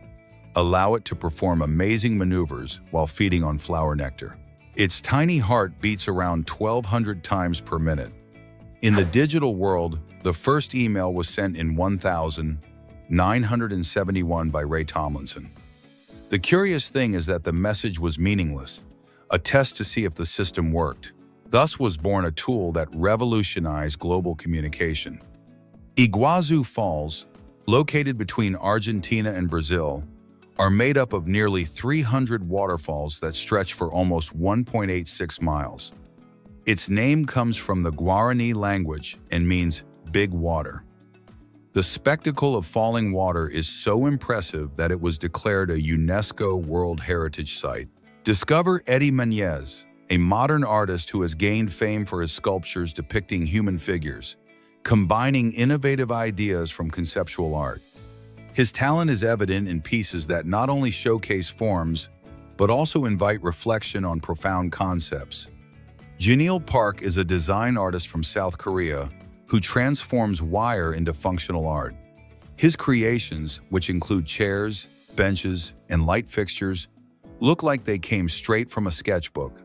allow it to perform amazing maneuvers while feeding on flower nectar. Its tiny heart beats around 1,200 times per minute. In the digital world, the first email was sent in 1971 by Ray Tomlinson. The curious thing is that the message was meaningless, a test to see if the system worked. Thus was born a tool that revolutionized global communication. Iguazu Falls, located between Argentina and Brazil, are made up of nearly 300 waterfalls that stretch for almost 1.86 miles. Its name comes from the Guarani language and means big water. The spectacle of falling water is so impressive that it was declared a UNESCO World Heritage Site. Discover Eddie Menez, a modern artist who has gained fame for his sculptures depicting human figures, combining innovative ideas from conceptual art. His talent is evident in pieces that not only showcase forms, but also invite reflection on profound concepts. Janil Park is a design artist from South Korea who transforms wire into functional art. His creations, which include chairs, benches, and light fixtures, look like they came straight from a sketchbook.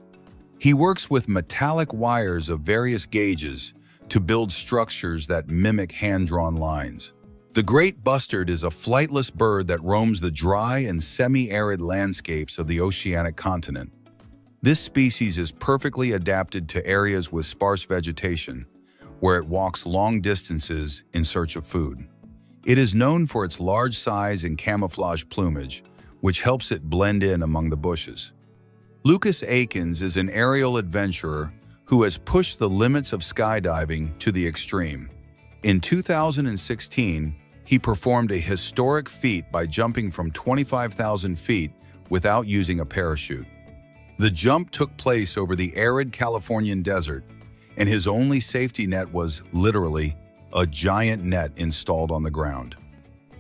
He works with metallic wires of various gauges to build structures that mimic hand-drawn lines. The great bustard is a flightless bird that roams the dry and semi-arid landscapes of the oceanic continent. This species is perfectly adapted to areas with sparse vegetation, where it walks long distances in search of food. It is known for its large size and camouflage plumage, which helps it blend in among the bushes. Lucas Akins is an aerial adventurer who has pushed the limits of skydiving to the extreme. In 2016, he performed a historic feat by jumping from 25,000 feet without using a parachute. The jump took place over the arid Californian desert, and his only safety net was, literally, a giant net installed on the ground.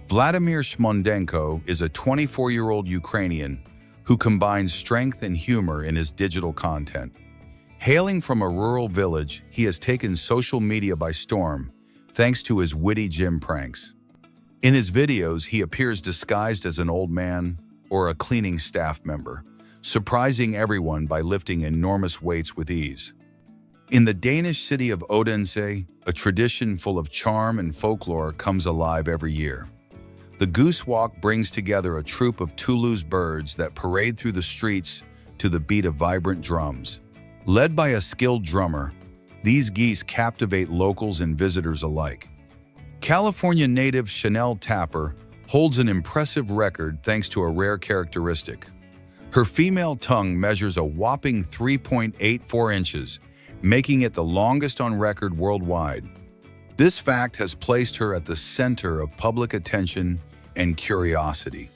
Vladimir Shmondenko is a 24-year-old Ukrainian who combines strength and humor in his digital content. Hailing from a rural village, he has taken social media by storm thanks to his witty gym pranks. In his videos, he appears disguised as an old man or a cleaning staff member, surprising everyone by lifting enormous weights with ease. In the Danish city of Odense, a tradition full of charm and folklore comes alive every year. The Goose Walk brings together a troupe of Toulouse birds that parade through the streets to the beat of vibrant drums. Led by a skilled drummer, these geese captivate locals and visitors alike. California native Chanel Tapper holds an impressive record thanks to a rare characteristic. Her female tongue measures a whopping 3.84 inches, making it the longest on record worldwide. This fact has placed her at the center of public attention and curiosity.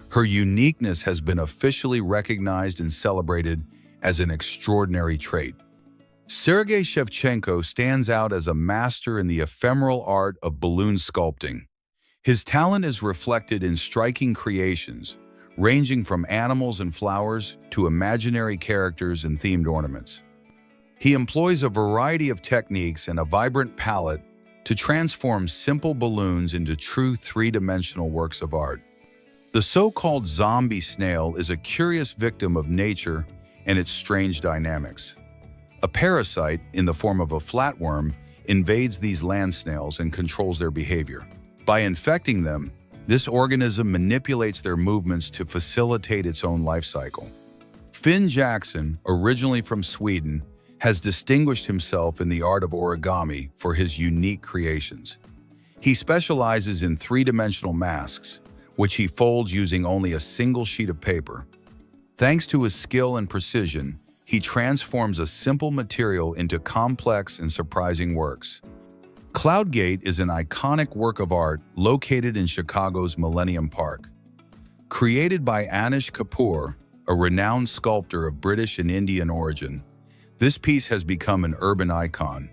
Her uniqueness has been officially recognized and celebrated as an extraordinary trait. Sergei Shevchenko stands out as a master in the ephemeral art of balloon sculpting. His talent is reflected in striking creations, ranging from animals and flowers to imaginary characters and themed ornaments. He employs a variety of techniques and a vibrant palette to transform simple balloons into true three-dimensional works of art. The so-called zombie snail is a curious victim of nature and its strange dynamics. A parasite, in the form of a flatworm, invades these land snails and controls their behavior. By infecting them, this organism manipulates their movements to facilitate its own life cycle. Finn Jackson, originally from Sweden, has distinguished himself in the art of origami for his unique creations. He specializes in three-dimensional masks, which he folds using only a single sheet of paper. Thanks to his skill and precision, he transforms a simple material into complex and surprising works. Cloudgate is an iconic work of art located in Chicago's Millennium Park. Created by Anish Kapoor, a renowned sculptor of British and Indian origin, this piece has become an urban icon.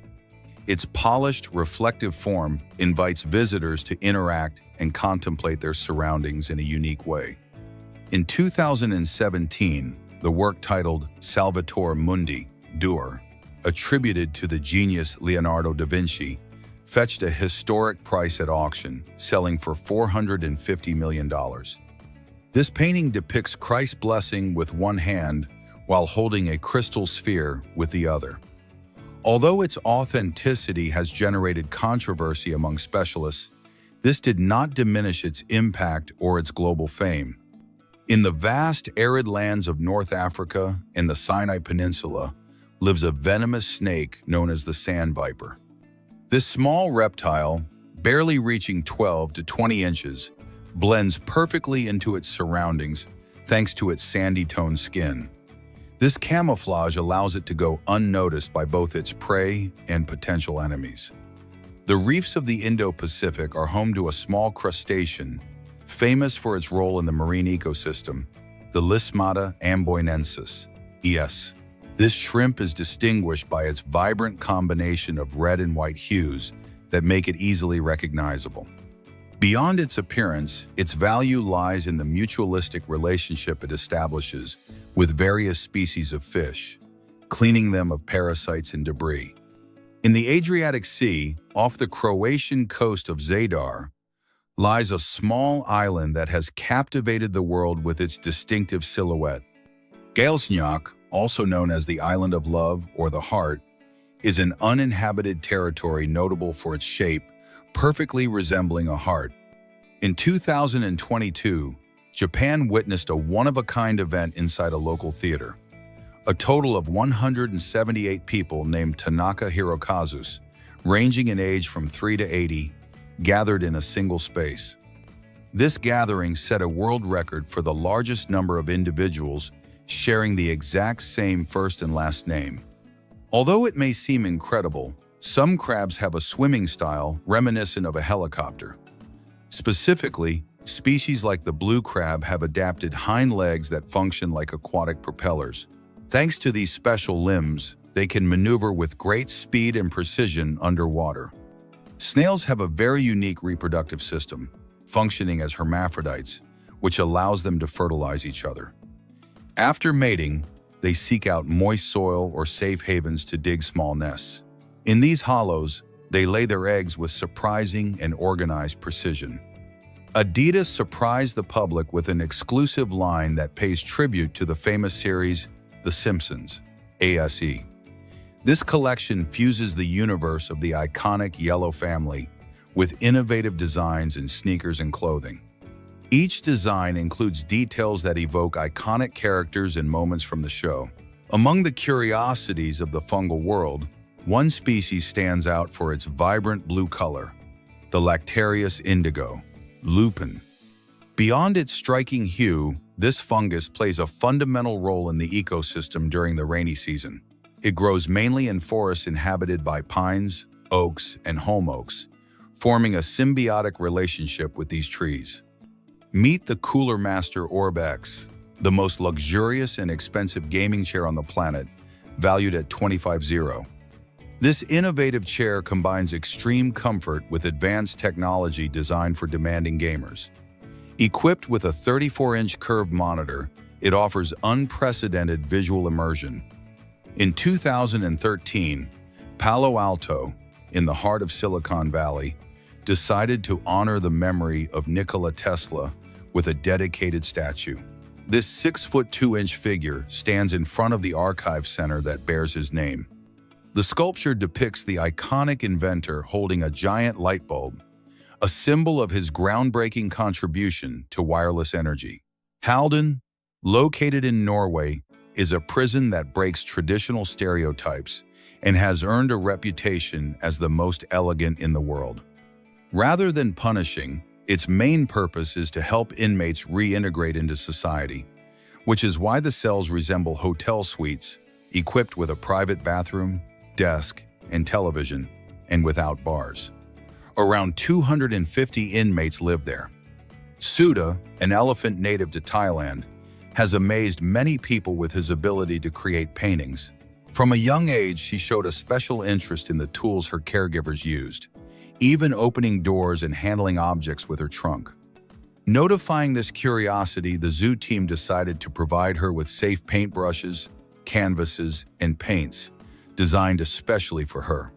Its polished, reflective form invites visitors to interact and contemplate their surroundings in a unique way. In 2017, the work titled Salvator Mundi, Dur, attributed to the genius Leonardo da Vinci, fetched a historic price at auction, selling for $450 million. This painting depicts Christ's blessing with one hand while holding a crystal sphere with the other. Although its authenticity has generated controversy among specialists, this did not diminish its impact or its global fame. In the vast arid lands of North Africa and the Sinai Peninsula lives a venomous snake known as the sand viper. This small reptile, barely reaching 12 to 20 inches, blends perfectly into its surroundings thanks to its sandy-toned skin. This camouflage allows it to go unnoticed by both its prey and potential enemies. The reefs of the Indo-Pacific are home to a small crustacean, famous for its role in the marine ecosystem, the Lismata amboinensis, ES. This shrimp is distinguished by its vibrant combination of red and white hues that make it easily recognizable. Beyond its appearance, its value lies in the mutualistic relationship it establishes with various species of fish, cleaning them of parasites and debris. In the Adriatic Sea, off the Croatian coast of Zadar, lies a small island that has captivated the world with its distinctive silhouette. Galesnjak, also known as the Island of Love or the Heart, is an uninhabited territory notable for its shape, perfectly resembling a heart. In 2022, Japan witnessed a one-of-a-kind event inside a local theater. A total of 178 people named Tanaka Hirokazus, ranging in age from 3 to 80, gathered in a single space. This gathering set a world record for the largest number of individuals sharing the exact same first and last name. Although it may seem incredible, some crabs have a swimming style reminiscent of a helicopter. Specifically, species like the blue crab have adapted hind legs that function like aquatic propellers. Thanks to these special limbs, they can maneuver with great speed and precision underwater. Snails have a very unique reproductive system, functioning as hermaphrodites, which allows them to fertilize each other. After mating, they seek out moist soil or safe havens to dig small nests. In these hollows, they lay their eggs with surprising and organized precision. Adidas surprised the public with an exclusive line that pays tribute to the famous series The Simpsons, ASE. This collection fuses the universe of the iconic yellow family with innovative designs in sneakers and clothing. Each design includes details that evoke iconic characters and moments from the show. Among the curiosities of the fungal world, one species stands out for its vibrant blue color, the Lactarius indigo, lupin. Beyond its striking hue, this fungus plays a fundamental role in the ecosystem during the rainy season. It grows mainly in forests inhabited by pines, oaks, and holm oaks, forming a symbiotic relationship with these trees. Meet the Cooler Master Orb X, the most luxurious and expensive gaming chair on the planet, valued at $25,000. This innovative chair combines extreme comfort with advanced technology designed for demanding gamers. Equipped with a 34-inch curved monitor, it offers unprecedented visual immersion. In 2013, Palo Alto, in the heart of Silicon Valley, decided to honor the memory of Nikola Tesla with a dedicated statue. This 6'2" figure stands in front of the archive center that bears his name. The sculpture depicts the iconic inventor holding a giant light bulb, a symbol of his groundbreaking contribution to wireless energy. Halden, located in Norway, is a prison that breaks traditional stereotypes and has earned a reputation as the most elegant in the world. Rather than punishing, its main purpose is to help inmates reintegrate into society, which is why the cells resemble hotel suites, equipped with a private bathroom, desk, and television, and without bars. Around 250 inmates live there. Suda, an elephant native to Thailand, has amazed many people with his ability to create paintings. From a young age, she showed a special interest in the tools her caregivers used, even opening doors and handling objects with her trunk. Notifying this curiosity, the zoo team decided to provide her with safe paintbrushes, canvases, and paints, designed especially for her.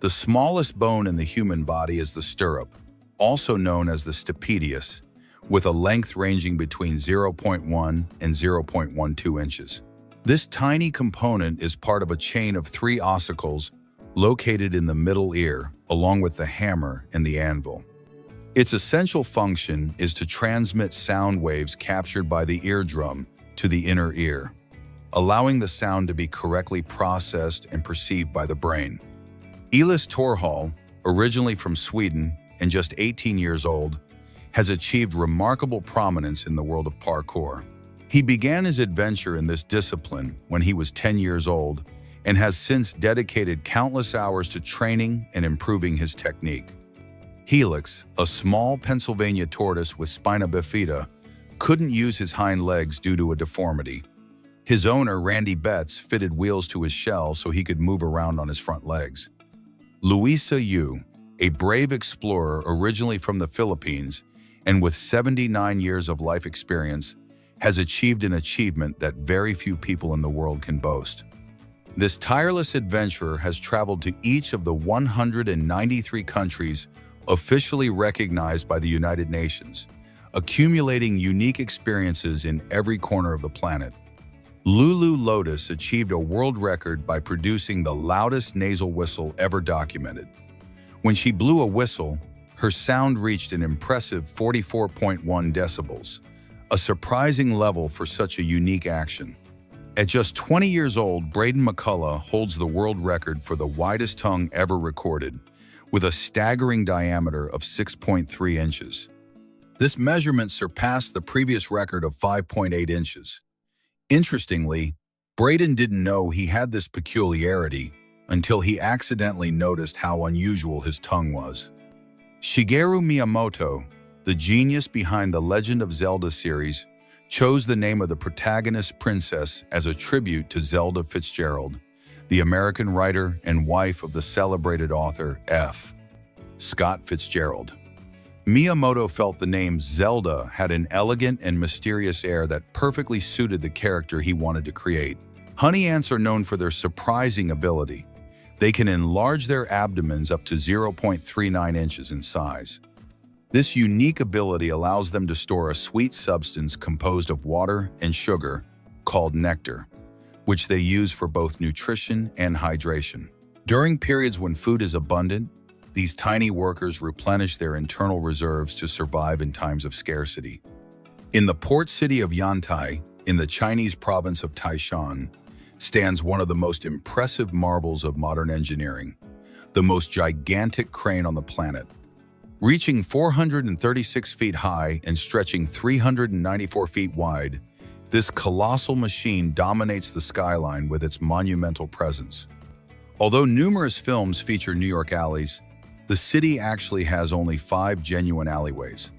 The smallest bone in the human body is the stirrup, also known as the stapedius, with a length ranging between 0.1 and 0.12 inches. This tiny component is part of a chain of 3 ossicles located in the middle ear, along with the hammer and the anvil. Its essential function is to transmit sound waves captured by the eardrum to the inner ear, allowing the sound to be correctly processed and perceived by the brain. Elis Torhall, originally from Sweden and just 18 years old, has achieved remarkable prominence in the world of parkour. He began his adventure in this discipline when he was 10 years old and has since dedicated countless hours to training and improving his technique. Helix, a small Pennsylvania tortoise with spina bifida, couldn't use his hind legs due to a deformity. His owner, Randy Betts, fitted wheels to his shell so he could move around on his front legs. Luisa Yu, a brave explorer originally from the Philippines and with 79 years of life experience, has achieved an achievement that very few people in the world can boast. This tireless adventurer has traveled to each of the 193 countries officially recognized by the United Nations, accumulating unique experiences in every corner of the planet. Lulu Lotus achieved a world record by producing the loudest nasal whistle ever documented. When she blew a whistle, her sound reached an impressive 44.1 decibels, a surprising level for such a unique action. At just 20 years old, Braden McCullough holds the world record for the widest tongue ever recorded, with a staggering diameter of 6.3 inches. This measurement surpassed the previous record of 5.8 inches. Interestingly, Braden didn't know he had this peculiarity until he accidentally noticed how unusual his tongue was. Shigeru Miyamoto, the genius behind the Legend of Zelda series, chose the name of the protagonist princess as a tribute to Zelda Fitzgerald, the American writer and wife of the celebrated author F. Scott Fitzgerald. Miyamoto felt the name Zelda had an elegant and mysterious air that perfectly suited the character he wanted to create. Honey ants are known for their surprising ability. They can enlarge their abdomens up to 0.39 inches in size. This unique ability allows them to store a sweet substance composed of water and sugar called nectar, which they use for both nutrition and hydration. During periods when food is abundant, these tiny workers replenish their internal reserves to survive in times of scarcity. In the port city of Yantai, in the Chinese province of Taishan, stands one of the most impressive marvels of modern engineering, the most gigantic crane on the planet. Reaching 436 feet high and stretching 394 feet wide, this colossal machine dominates the skyline with its monumental presence. Although numerous films feature New York alleys, the city actually has only 5 genuine alleyways.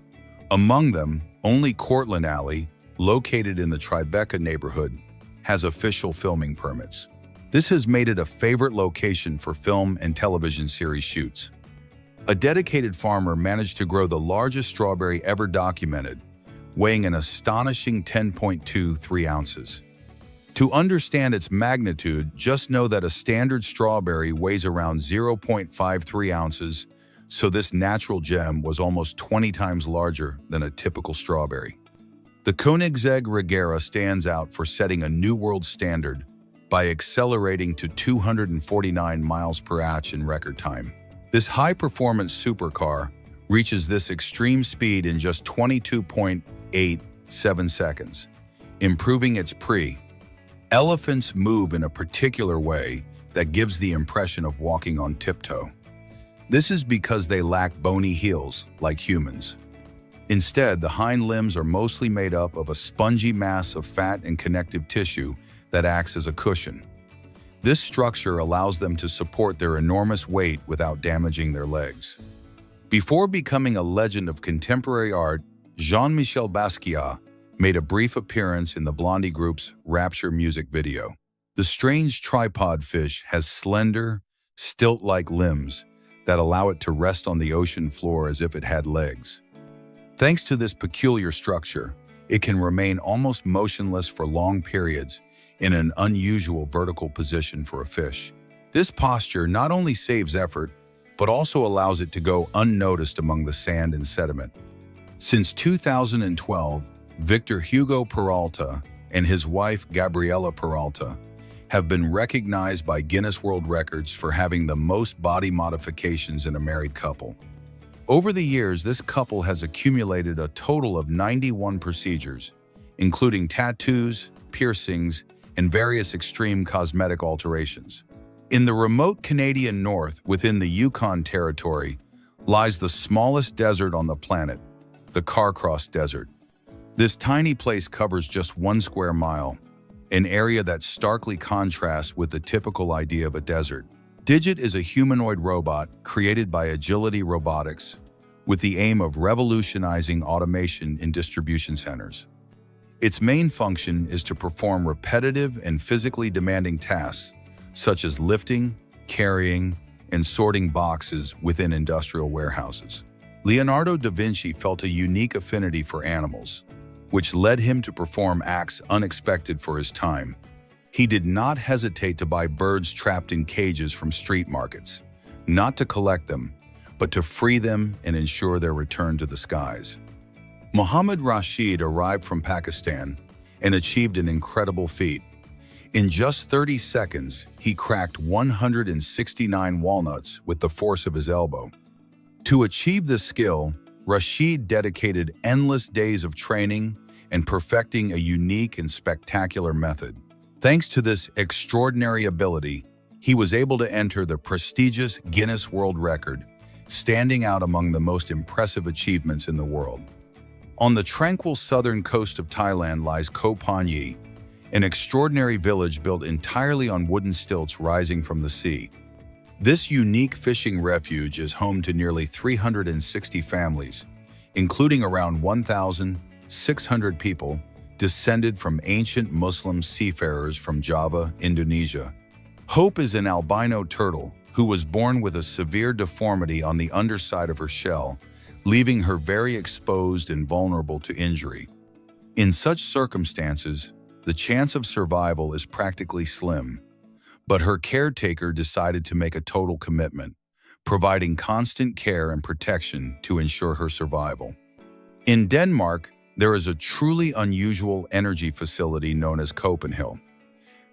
Among them, only Cortlandt Alley, located in the Tribeca neighborhood, has official filming permits. This has made it a favorite location for film and television series shoots. A dedicated farmer managed to grow the largest strawberry ever documented, weighing an astonishing 10.23 ounces. To understand its magnitude, just know that a standard strawberry weighs around 0.53 ounces, so this natural gem was almost 20 times larger than a typical strawberry. The Koenigsegg Regera stands out for setting a new world standard by accelerating to 249 miles per hour in record time. This high-performance supercar reaches this extreme speed in just 22.87 seconds, improving its pre. Elephants move in a particular way that gives the impression of walking on tiptoe. This is because they lack bony heels like humans. Instead, the hind limbs are mostly made up of a spongy mass of fat and connective tissue that acts as a cushion. This structure allows them to support their enormous weight without damaging their legs. Before becoming a legend of contemporary art, Jean-Michel Basquiat made a brief appearance in the Blondie group's Rapture music video. The strange tripod fish has slender, stilt-like limbs that allow it to rest on the ocean floor as if it had legs. Thanks to this peculiar structure, it can remain almost motionless for long periods in an unusual vertical position for a fish. This posture not only saves effort, but also allows it to go unnoticed among the sand and sediment. Since 2012, Victor Hugo Peralta and his wife Gabriela Peralta have been recognized by Guinness World Records for having the most body modifications in a married couple. Over the years, this couple has accumulated a total of 91 procedures, including tattoos, piercings, and various extreme cosmetic alterations. In the remote Canadian north within the Yukon Territory, lies the smallest desert on the planet, the Carcross Desert. This tiny place covers just 1 square mile, an area that starkly contrasts with the typical idea of a desert. Digit is a humanoid robot created by Agility Robotics with the aim of revolutionizing automation in distribution centers. Its main function is to perform repetitive and physically demanding tasks, such as lifting, carrying, and sorting boxes within industrial warehouses. Leonardo da Vinci felt a unique affinity for animals, which led him to perform acts unexpected for his time. He did not hesitate to buy birds trapped in cages from street markets, not to collect them, but to free them and ensure their return to the skies. Muhammad Rashid arrived from Pakistan and achieved an incredible feat. In just 30 seconds, he cracked 169 walnuts with the force of his elbow. To achieve this skill, Rashid dedicated endless days of training and perfecting a unique and spectacular method. Thanks to this extraordinary ability, he was able to enter the prestigious Guinness World Record, standing out among the most impressive achievements in the world. On the tranquil southern coast of Thailand lies Koh Phangan, an extraordinary village built entirely on wooden stilts rising from the sea. This unique fishing refuge is home to nearly 360 families, including around 1,600 people descended from ancient Muslim seafarers from Java, Indonesia. Hope is an albino turtle who was born with a severe deformity on the underside of her shell, leaving her very exposed and vulnerable to injury. In such circumstances, the chance of survival is practically slim, but her caretaker decided to make a total commitment, providing constant care and protection to ensure her survival. In Denmark, there is a truly unusual energy facility known as Copenhagen.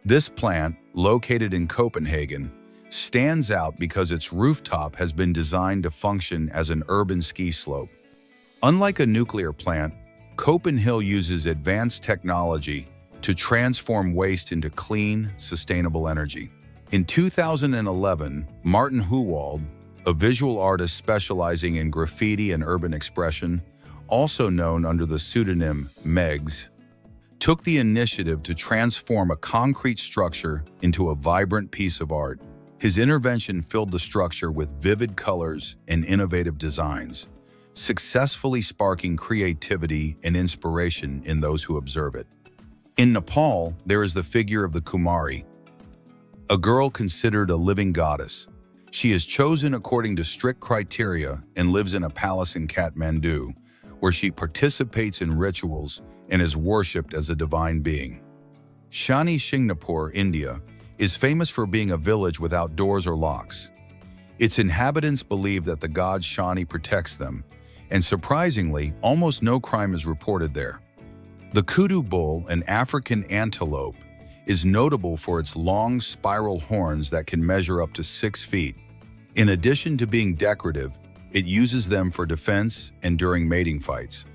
This plant, located in Copenhagen, stands out because its rooftop has been designed to function as an urban ski slope. Unlike a nuclear plant, Copenhagen uses advanced technology to transform waste into clean, sustainable energy. In 2011, Martin Huwald, a visual artist specializing in graffiti and urban expression, also known under the pseudonym Megs, took the initiative to transform a concrete structure into a vibrant piece of art. His intervention filled the structure with vivid colors and innovative designs, successfully sparking creativity and inspiration in those who observe it. In Nepal, there is the figure of the Kumari, a girl considered a living goddess. She is chosen according to strict criteria and lives in a palace in Kathmandu, where she participates in rituals and is worshipped as a divine being. Shani Shingnapur, India, is famous for being a village without doors or locks. Its inhabitants believe that the god Shani protects them, and surprisingly, almost no crime is reported there. The kudu bull, an African antelope, is notable for its long spiral horns that can measure up to 6 feet. In addition to being decorative, it uses them for defense and during mating fights.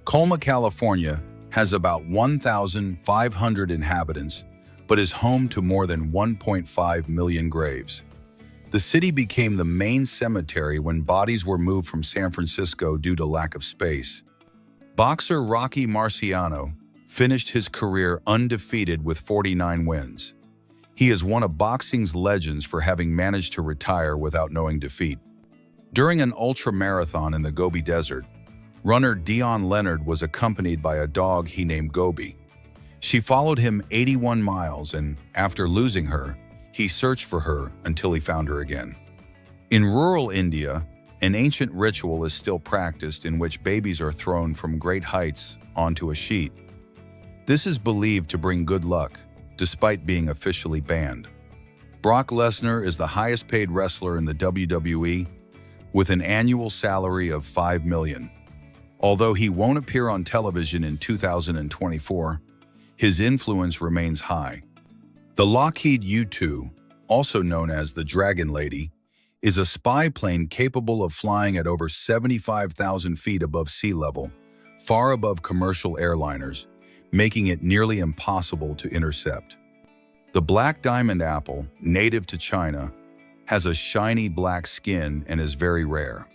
Colma, California, has about 1,500 inhabitants, but is home to more than 1.5 million graves. The city became the main cemetery when bodies were moved from San Francisco due to lack of space. Boxer Rocky Marciano finished his career undefeated with 49 wins. He is one of boxing's legends for having managed to retire without knowing defeat. During an ultra-marathon in the Gobi Desert, runner Dion Leonard was accompanied by a dog he named Gobi. She followed him 81 miles and, after losing her, he searched for her until he found her again. In rural India, an ancient ritual is still practiced in which babies are thrown from great heights onto a sheet. This is believed to bring good luck, despite being officially banned. Brock Lesnar is the highest-paid wrestler in the WWE, with an annual salary of $5 million. Although he won't appear on television in 2024, his influence remains high. The Lockheed U-2, also known as the Dragon Lady, is a spy plane capable of flying at over 75,000 feet above sea level, far above commercial airliners, making it nearly impossible to intercept. The black diamond apple, native to China, has a shiny black skin and is very rare.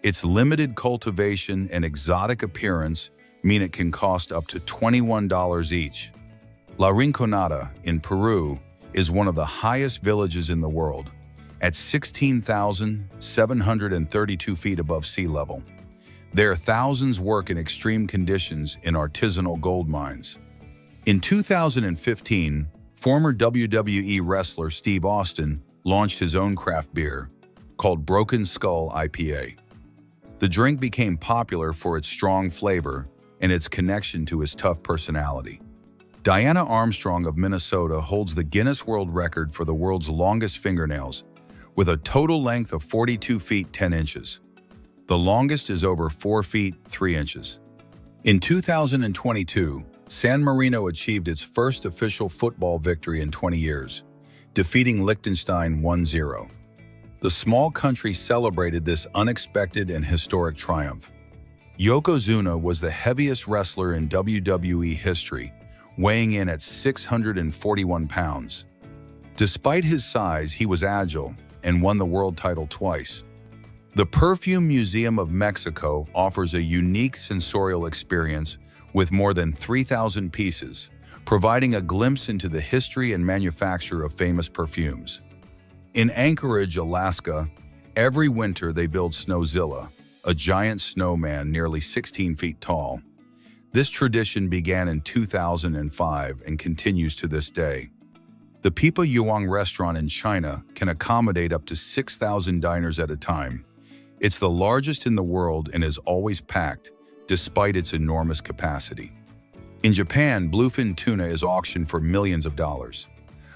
Its limited cultivation and exotic appearance mean it can cost up to $21 each. La Rinconada in Peru is one of the highest villages in the world, at 16,732 feet above sea level. There, thousands work in extreme conditions in artisanal gold mines. In 2015, former WWE wrestler Steve Austin launched his own craft beer, called Broken Skull IPA. The drink became popular for its strong flavor and its connection to his tough personality. Diana Armstrong of Minnesota holds the Guinness World Record for the world's longest fingernails, with a total length of 42 feet 10 inches. The longest is over 4 feet 3 inches. In 2022, San Marino achieved its first official football victory in 20 years, defeating Liechtenstein 1-0. The small country celebrated this unexpected and historic triumph. Yokozuna was the heaviest wrestler in WWE history, weighing in at 641 pounds. Despite his size, he was agile and won the world title twice. The Perfume Museum of Mexico offers a unique sensorial experience with more than 3,000 pieces, providing a glimpse into the history and manufacture of famous perfumes. In Anchorage, Alaska, every winter they build Snowzilla, a giant snowman nearly 16 feet tall. This tradition began in 2005 and continues to this day. The Pipa Yuang restaurant in China can accommodate up to 6,000 diners at a time. It's the largest in the world and is always packed, despite its enormous capacity. In Japan, bluefin tuna is auctioned for millions of dollars.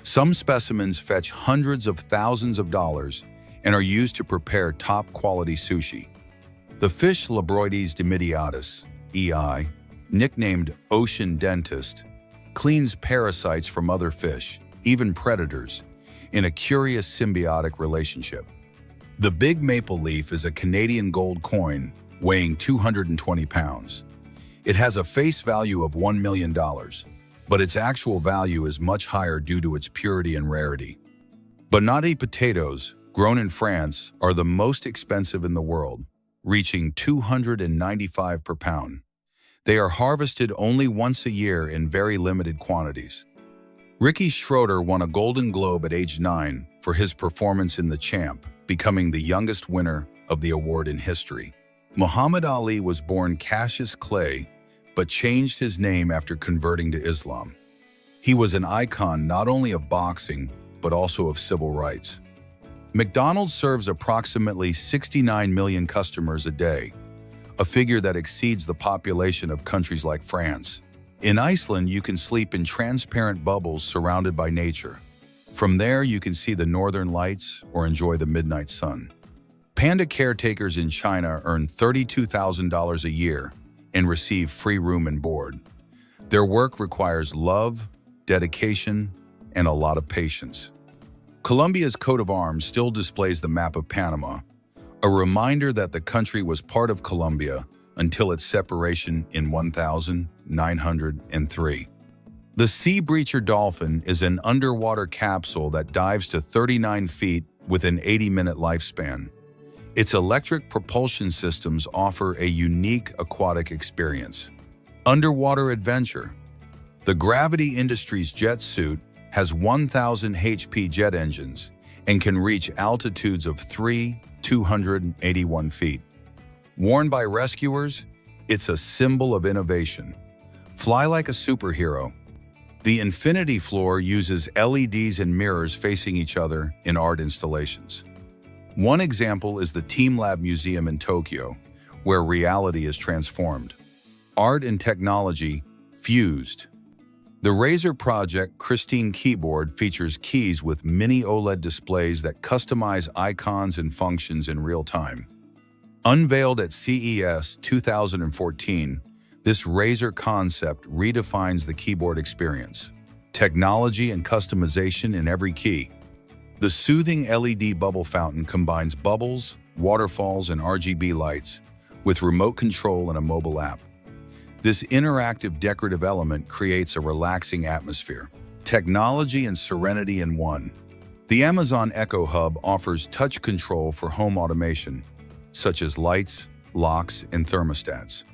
Some specimens fetch hundreds of thousands of dollars and are used to prepare top-quality sushi. The fish Labroides dimidiatus, EI, nicknamed Ocean Dentist, cleans parasites from other fish, even predators, in a curious symbiotic relationship. The big maple leaf is a Canadian gold coin weighing 220 pounds. It has a face value of $1 million, but its actual value is much higher due to its purity and rarity. Bonati potatoes, grown in France, are the most expensive in the world, reaching $295 per pound. They are harvested only once a year in very limited quantities. Ricky Schroeder won a Golden Globe at age 9 for his performance in The Champ, becoming the youngest winner of the award in history. Muhammad Ali was born Cassius Clay, but changed his name after converting to Islam. He was an icon not only of boxing, but also of civil rights. McDonald's serves approximately 69 million customers a day, a figure that exceeds the population of countries like France. In Iceland, you can sleep in transparent bubbles surrounded by nature. From there, you can see the northern lights or enjoy the midnight sun. Panda caretakers in China earn $32,000 a year and receive free room and board. Their work requires love, dedication, and a lot of patience. Colombia's coat of arms still displays the map of Panama, a reminder that the country was part of Colombia until its separation in 1903. The sea breacher dolphin is an underwater capsule that dives to 39 feet with an 80-minute lifespan. Its electric propulsion systems offer a unique aquatic experience. Underwater adventure. The Gravity Industries jet suit has 1,000 HP jet engines and can reach altitudes of 281 feet. Worn by rescuers, it's a symbol of innovation. Fly like a superhero. The Infinity Floor uses LEDs and mirrors facing each other in art installations. One example is the TeamLab Museum in Tokyo, where reality is transformed. Art and technology fused. The Razer Project Christine keyboard features keys with mini OLED displays that customize icons and functions in real time. Unveiled at CES 2014, this Razer concept redefines the keyboard experience. Technology and customization in every key. The soothing LED bubble fountain combines bubbles, waterfalls, and RGB lights with remote control and a mobile app. This interactive decorative element creates a relaxing atmosphere. Technology and serenity in one. The Amazon Echo Hub offers touch control for home automation, such as lights, locks, and thermostats.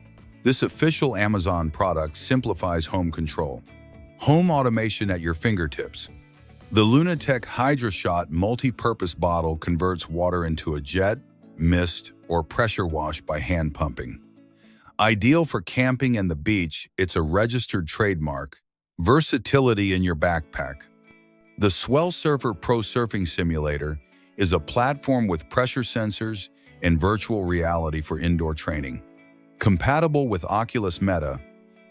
This official Amazon product simplifies home control. Home automation at your fingertips. The Lunatech HydraShot multi-purpose bottle converts water into a jet, mist, or pressure wash by hand pumping. Ideal for camping and the beach, it's a registered trademark. Versatility in your backpack. The Swell Surfer Pro Surfing Simulator is a platform with pressure sensors and virtual reality for indoor training. Compatible with Oculus Meta,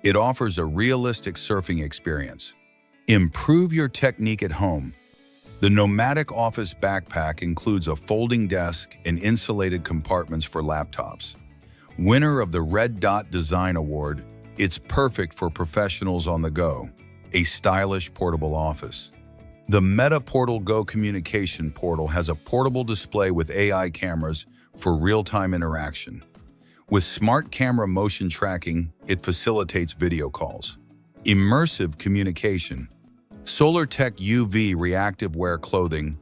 it offers a realistic surfing experience. Improve your technique at home. The Nomadic Office Backpack includes a folding desk and insulated compartments for laptops. Winner of the Red Dot Design Award, it's perfect for professionals on the go. A stylish portable office. The Meta Portal Go communication portal has a portable display with AI cameras for real-time interaction. With smart camera motion tracking, it facilitates video calls. Immersive communication. SolarTech UV reactive wear clothing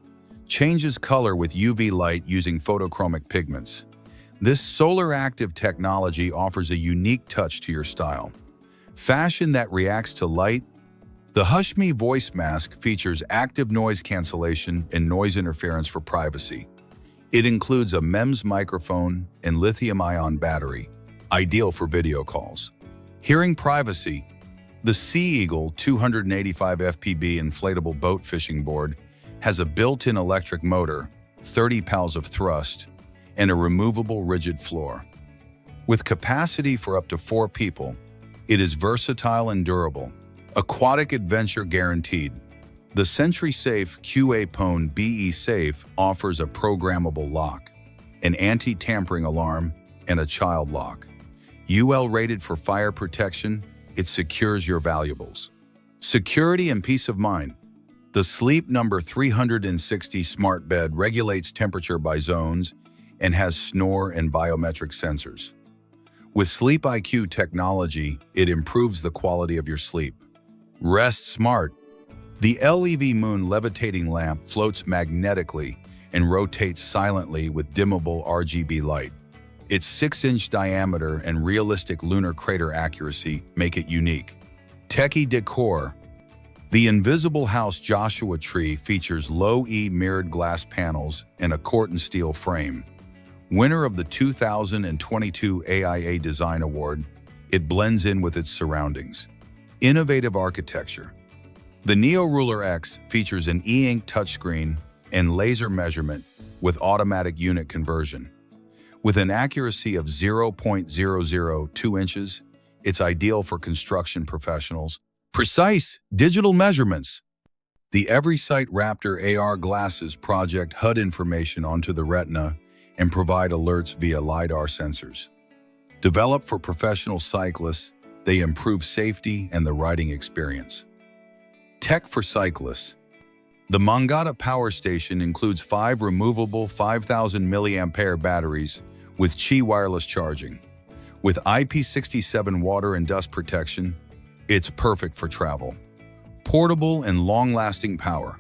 changes color with UV light using photochromic pigments. This solar active technology offers a unique touch to your style. Fashion that reacts to light. The HushMe voice mask features active noise cancellation and noise interference for privacy. It includes a MEMS microphone and lithium-ion battery, ideal for video calls. Hearing privacy. The Sea Eagle 285 FPB inflatable boat fishing board has a built-in electric motor, 30 pounds of thrust, and a removable rigid floor. With capacity for up to 4 people, it is versatile and durable. Aquatic adventure guaranteed. The SentrySafe QA-Pwn BE Safe offers a programmable lock, an anti-tampering alarm, and a child lock. UL rated for fire protection, it secures your valuables. Security and peace of mind. The Sleep Number 360 smart bed regulates temperature by zones and has snore and biometric sensors. With Sleep IQ technology, it improves the quality of your sleep. Rest smart. The LEV Moon levitating lamp floats magnetically and rotates silently with dimmable RGB light. Its 6-inch diameter and realistic lunar crater accuracy make it unique. Techie decor. The Invisible House Joshua Tree features low-E mirrored glass panels and a corten steel frame. Winner of the 2022 AIA Design Award, it blends in with its surroundings. Innovative architecture. The Neo Ruler X features an e-ink touchscreen and laser measurement with automatic unit conversion. With an accuracy of 0.002 inches, it's ideal for construction professionals. Precise digital measurements. The EverySight Raptor AR glasses project HUD information onto the retina and provide alerts via LiDAR sensors. Developed for professional cyclists, they improve safety and the riding experience. Tech for cyclists. The Mangata Power Station includes 5 removable 5,000 mAh batteries with Qi wireless charging. With IP67 water and dust protection, it's perfect for travel. Portable and long-lasting power.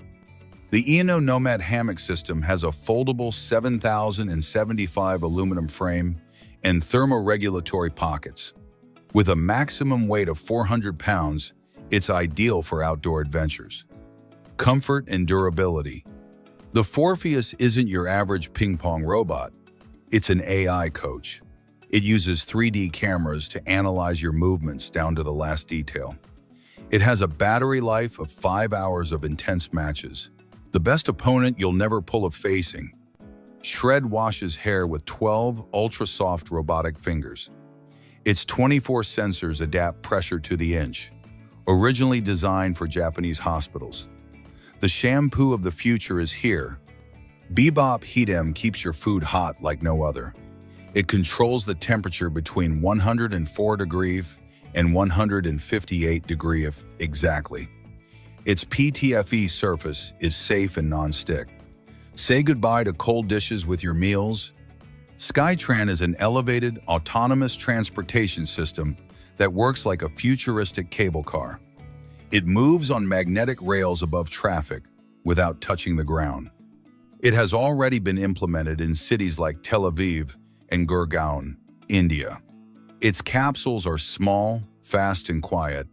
The Eno Nomad hammock system has a foldable 7,075 aluminum frame and thermoregulatory pockets. With a maximum weight of 400 pounds, it's ideal for outdoor adventures. Comfort and durability. The Forpheus isn't your average ping-pong robot. It's an AI coach. It uses 3D cameras to analyze your movements down to the last detail. It has a battery life of 5 hours of intense matches. The best opponent you'll never pull a facing. Shred washes hair with 12 ultra-soft robotic fingers. Its 24 sensors adapt pressure to the inch. Originally designed for Japanese hospitals. The shampoo of the future is here. Bebop Heatem keeps your food hot like no other. It controls the temperature between 104 degrees and 158 degrees exactly. Its PTFE surface is safe and non-stick. Say goodbye to cold dishes with your meals. Skytran is an elevated, autonomous transportation system that works like a futuristic cable car. It moves on magnetic rails above traffic without touching the ground. It has already been implemented in cities like Tel Aviv and Gurgaon, India. Its capsules are small, fast, and quiet.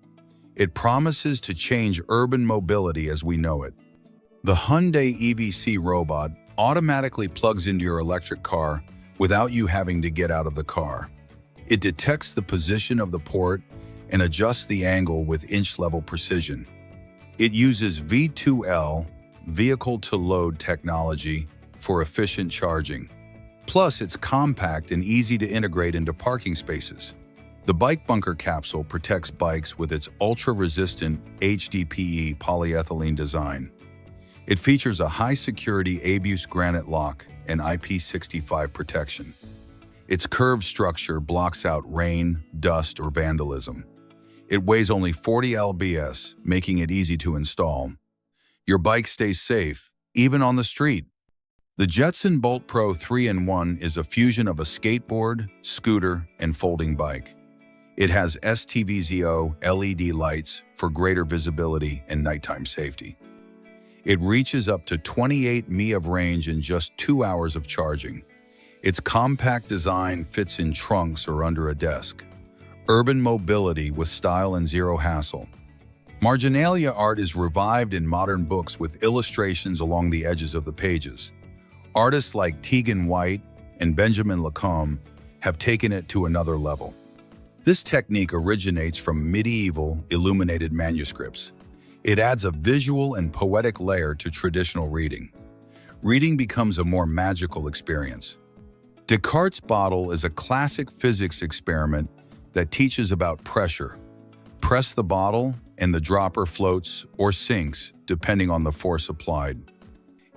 It promises to change urban mobility as we know it. The Hyundai EVC robot automatically plugs into your electric car without you having to get out of the car. It detects the position of the port and adjusts the angle with inch-level precision. It uses V2L, vehicle-to-load technology, for efficient charging. Plus, it's compact and easy to integrate into parking spaces. The bike bunker capsule protects bikes with its ultra-resistant HDPE polyethylene design. It features a high-security ABUS granite lock and IP65 protection. Its curved structure blocks out rain, dust, or vandalism. It weighs only 40 lbs, making it easy to install. Your bike stays safe, even on the street. The Jetson Bolt Pro 3-in-1 is a fusion of a skateboard, scooter, and folding bike. It has STVZO LED lights for greater visibility and nighttime safety. It reaches up to 28 mi of range in just 2 hours of charging. Its compact design fits in trunks or under a desk. Urban mobility with style and zero hassle. Marginalia art is revived in modern books with illustrations along the edges of the pages. Artists like Tegan White and Benjamin Lacombe have taken it to another level. This technique originates from medieval illuminated manuscripts. It adds a visual and poetic layer to traditional reading. Reading becomes a more magical experience. Descartes' bottle is a classic physics experiment that teaches about pressure. Press the bottle and the dropper floats or sinks depending on the force applied.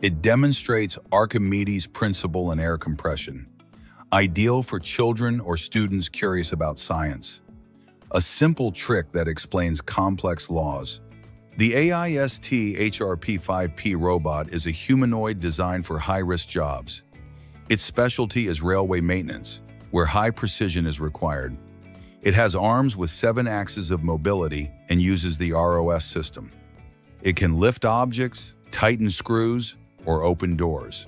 It demonstrates Archimedes' principle in air compression, ideal for children or students curious about science. A simple trick that explains complex laws. The AIST HRP-5P robot is a humanoid designed for high-risk jobs. Its specialty is railway maintenance, where high precision is required. It has arms with 7 axes of mobility and uses the ROS system. It can lift objects, tighten screws, or open doors.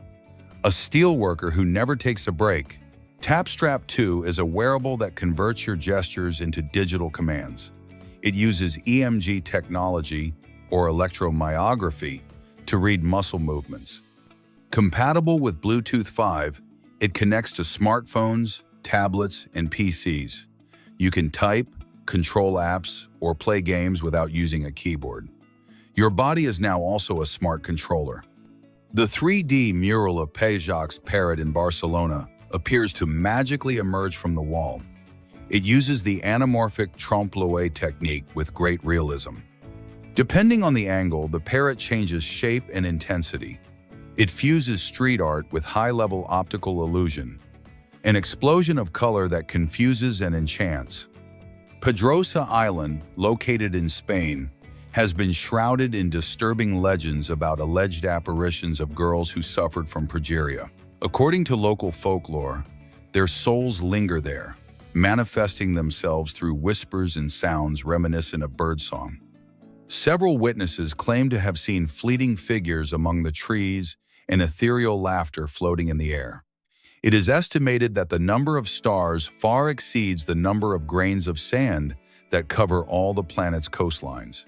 A steelworker who never takes a break. TapStrap 2 is a wearable that converts your gestures into digital commands. It uses EMG technology, or electromyography, to read muscle movements. Compatible with Bluetooth 5, it connects to smartphones, tablets, and PCs. You can type, control apps, or play games without using a keyboard. Your body is now also a smart controller. The 3D mural of Pejac's parrot in Barcelona appears to magically emerge from the wall. It uses the anamorphic trompe-l'oeil technique with great realism. Depending on the angle, the parrot changes shape and intensity. It fuses street art with high-level optical illusion, an explosion of color that confuses and enchants. Pedrosa Island, located in Spain, has been shrouded in disturbing legends about alleged apparitions of girls who suffered from progeria. According to local folklore, their souls linger there, manifesting themselves through whispers and sounds reminiscent of birdsong. Several witnesses claim to have seen fleeting figures among the trees and ethereal laughter floating in the air. It is estimated that the number of stars far exceeds the number of grains of sand that cover all the planet's coastlines.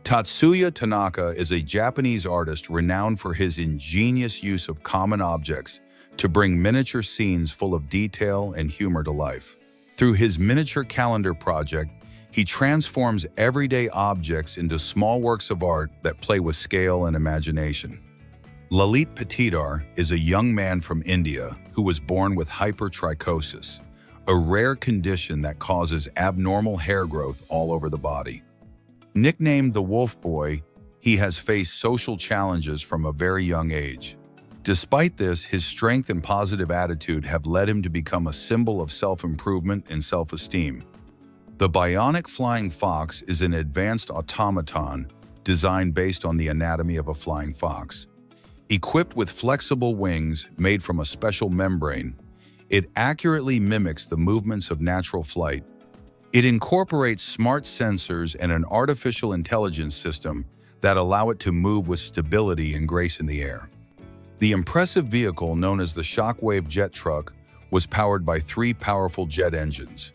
Tatsuya Tanaka is a Japanese artist renowned for his ingenious use of common objects to bring miniature scenes full of detail and humor to life. Through his miniature calendar project, he transforms everyday objects into small works of art that play with scale and imagination. Lalit Patidar is a young man from India who was born with hypertrichosis, a rare condition that causes abnormal hair growth all over the body. Nicknamed the Wolf Boy, he has faced social challenges from a very young age. Despite this, his strength and positive attitude have led him to become a symbol of self-improvement and self-esteem. The bionic flying fox is an advanced automaton designed based on the anatomy of a flying fox. Equipped with flexible wings made from a special membrane, it accurately mimics the movements of natural flight. It incorporates smart sensors and an artificial intelligence system that allow it to move with stability and grace in the air. The impressive vehicle known as the Shockwave jet truck was powered by 3 powerful jet engines.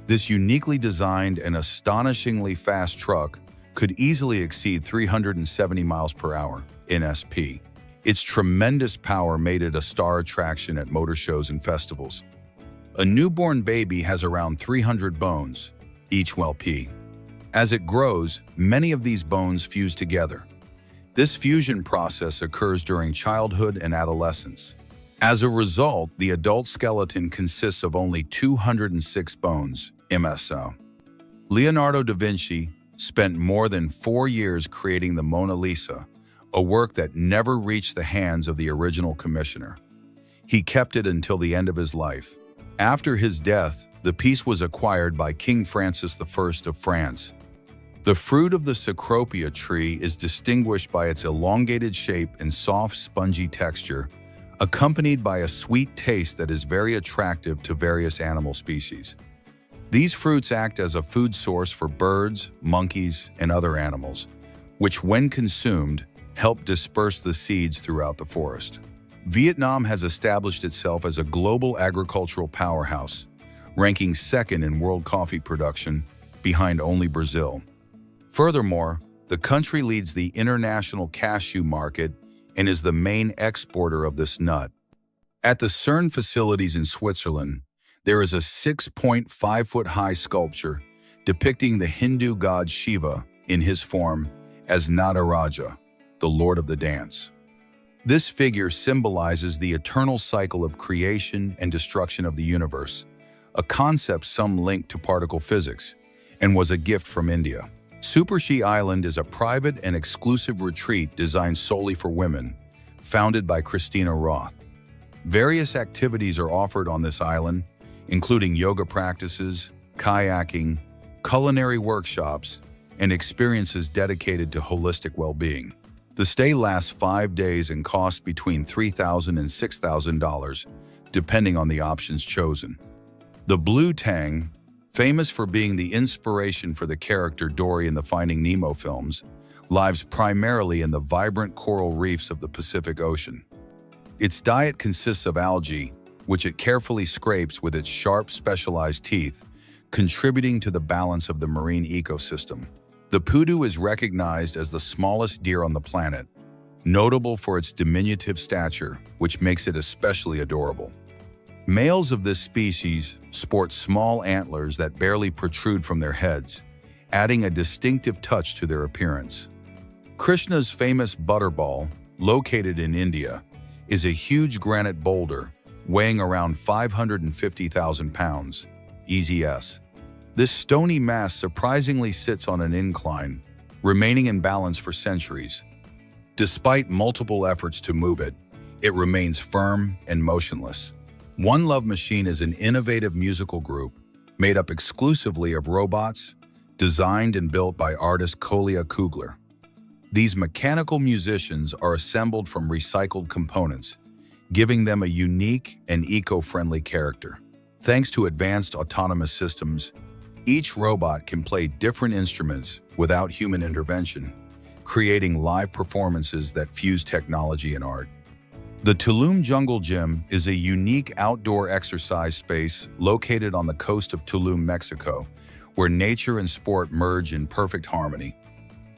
This uniquely designed and astonishingly fast truck could easily exceed 370 miles per hour in SP. Its tremendous power made it a star attraction at motor shows and festivals. A newborn baby has around 300 bones, each well-p. As it grows, many of these bones fuse together. This fusion process occurs during childhood and adolescence. As a result, the adult skeleton consists of only 206 bones, MSO. Leonardo da Vinci spent more than 4 years creating the Mona Lisa, a work that never reached the hands of the original commissioner. He kept it until the end of his life. After his death, the piece was acquired by King Francis I of France. The fruit of the Cecropia tree is distinguished by its elongated shape and soft, spongy texture, accompanied by a sweet taste that is very attractive to various animal species. These fruits act as a food source for birds, monkeys, and other animals, which, when consumed, help disperse the seeds throughout the forest. Vietnam has established itself as a global agricultural powerhouse, ranking second in world coffee production, behind only Brazil. Furthermore, the country leads the international cashew market and is the main exporter of this nut. At the CERN facilities in Switzerland, there is a 6.5-foot-high sculpture depicting the Hindu god Shiva in his form as Nataraja, the Lord of the Dance. This figure symbolizes the eternal cycle of creation and destruction of the universe, a concept some link to particle physics, and was a gift from India. Supershi Island is a private and exclusive retreat designed solely for women, founded by Christina Roth. Various activities are offered on this island, including yoga practices, kayaking, culinary workshops, and experiences dedicated to holistic well-being. The stay lasts 5 days and costs between $3,000 and $6,000, depending on the options chosen. The Blue Tang, famous for being the inspiration for the character Dory in the Finding Nemo films, lives primarily in the vibrant coral reefs of the Pacific Ocean. Its diet consists of algae, which it carefully scrapes with its sharp, specialized teeth, contributing to the balance of the marine ecosystem. The pudu is recognized as the smallest deer on the planet, notable for its diminutive stature, which makes it especially adorable. Males of this species sport small antlers that barely protrude from their heads, adding a distinctive touch to their appearance. Krishna's famous butterball, located in India, is a huge granite boulder weighing around 550,000 pounds, EZS. This stony mass surprisingly sits on an incline, remaining in balance for centuries. Despite multiple efforts to move it, it remains firm and motionless. One Love Machine is an innovative musical group made up exclusively of robots, designed and built by artist Kolya Kugler. These mechanical musicians are assembled from recycled components, giving them a unique and eco-friendly character. Thanks to advanced autonomous systems, each robot can play different instruments without human intervention, creating live performances that fuse technology and art. The Tulum Jungle Gym is a unique outdoor exercise space located on the coast of Tulum, Mexico, where nature and sport merge in perfect harmony.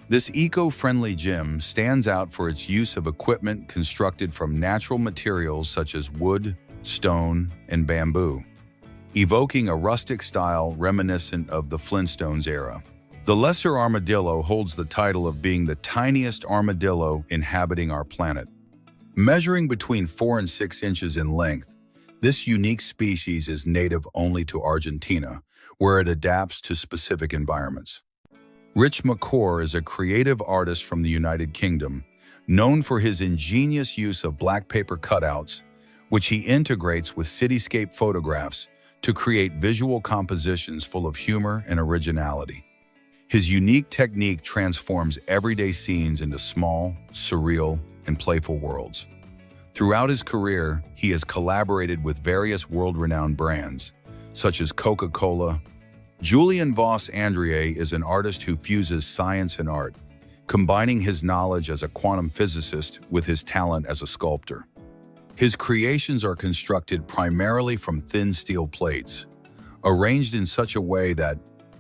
This eco-friendly gym stands out for its use of equipment constructed from natural materials such as wood, stone, and bamboo, evoking a rustic style reminiscent of the Flintstones era. The lesser armadillo holds the title of being the tiniest armadillo inhabiting our planet. Measuring between 4 and 6 inches in length, this unique species is native only to Argentina, where it adapts to specific environments. Rich McCore is a creative artist from the United Kingdom, known for his ingenious use of black paper cutouts, which he integrates with cityscape photographs to create visual compositions full of humor and originality. His unique technique transforms everyday scenes into small, surreal, and playful worlds. Throughout his career, he has collaborated with various world-renowned brands, such as Coca-Cola. Julian Voss Andrié is an artist who fuses science and art, combining his knowledge as a quantum physicist with his talent as a sculptor. His creations are constructed primarily from thin steel plates, arranged in such a way that,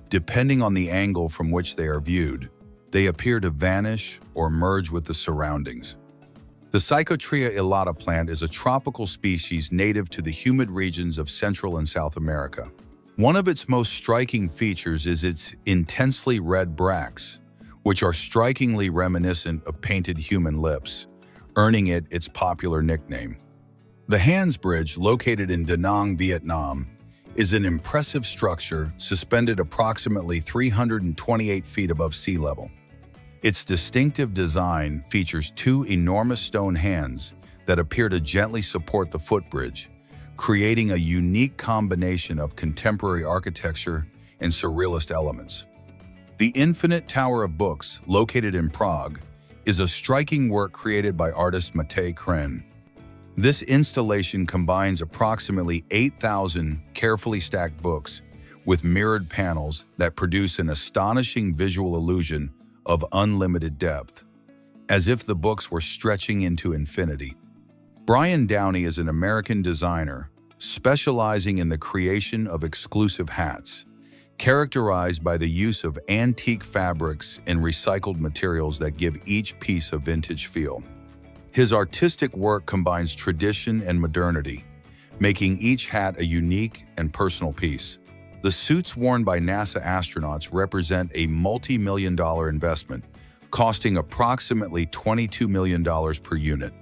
depending on the angle from which they are viewed, they appear to vanish or merge with the surroundings. The Psychotria elata plant is a tropical species native to the humid regions of Central and South America. One of its most striking features is its intensely red bracts, which are strikingly reminiscent of painted human lips, earning it its popular nickname. The Hands Bridge, located in Da Nang, Vietnam, is an impressive structure suspended approximately 328 feet above sea level. Its distinctive design features two enormous stone hands that appear to gently support the footbridge, creating a unique combination of contemporary architecture and surrealist elements. The Infinite Tower of Books, located in Prague, is a striking work created by artist Matej Kren. This installation combines approximately 8,000 carefully stacked books with mirrored panels that produce an astonishing visual illusion of unlimited depth, as if the books were stretching into infinity. Brian Downey is an American designer specializing in the creation of exclusive hats, characterized by the use of antique fabrics and recycled materials that give each piece a vintage feel. His artistic work combines tradition and modernity, making each hat a unique and personal piece. The suits worn by NASA astronauts represent a multi-million-dollar investment, costing approximately $22 million per unit.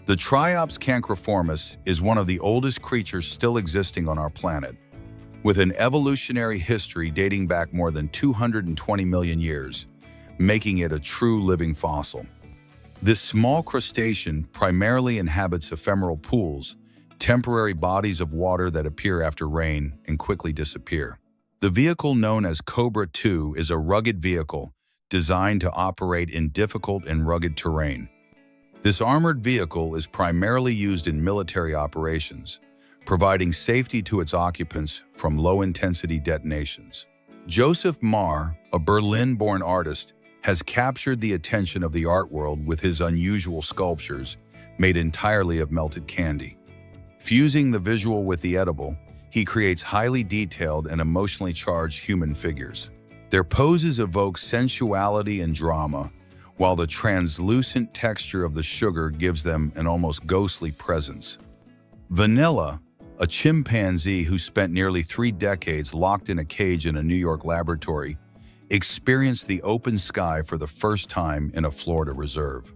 The Triops cancroformis is one of the oldest creatures still existing on our planet, with an evolutionary history dating back more than 220 million years, making it a true living fossil. This small crustacean primarily inhabits ephemeral pools, temporary bodies of water that appear after rain and quickly disappear. The vehicle known as Cobra 2 is a rugged vehicle designed to operate in difficult and rugged terrain. This armored vehicle is primarily used in military operations, providing safety to its occupants from low-intensity detonations. Joseph Marr, a Berlin-born artist, has captured the attention of the art world with his unusual sculptures made entirely of melted candy. Fusing the visual with the edible, he creates highly detailed and emotionally charged human figures. Their poses evoke sensuality and drama, while the translucent texture of the sugar gives them an almost ghostly presence. Vanilla, a chimpanzee who spent nearly 3 decades locked in a cage in a New York laboratory, experienced the open sky for the first time in a Florida reserve.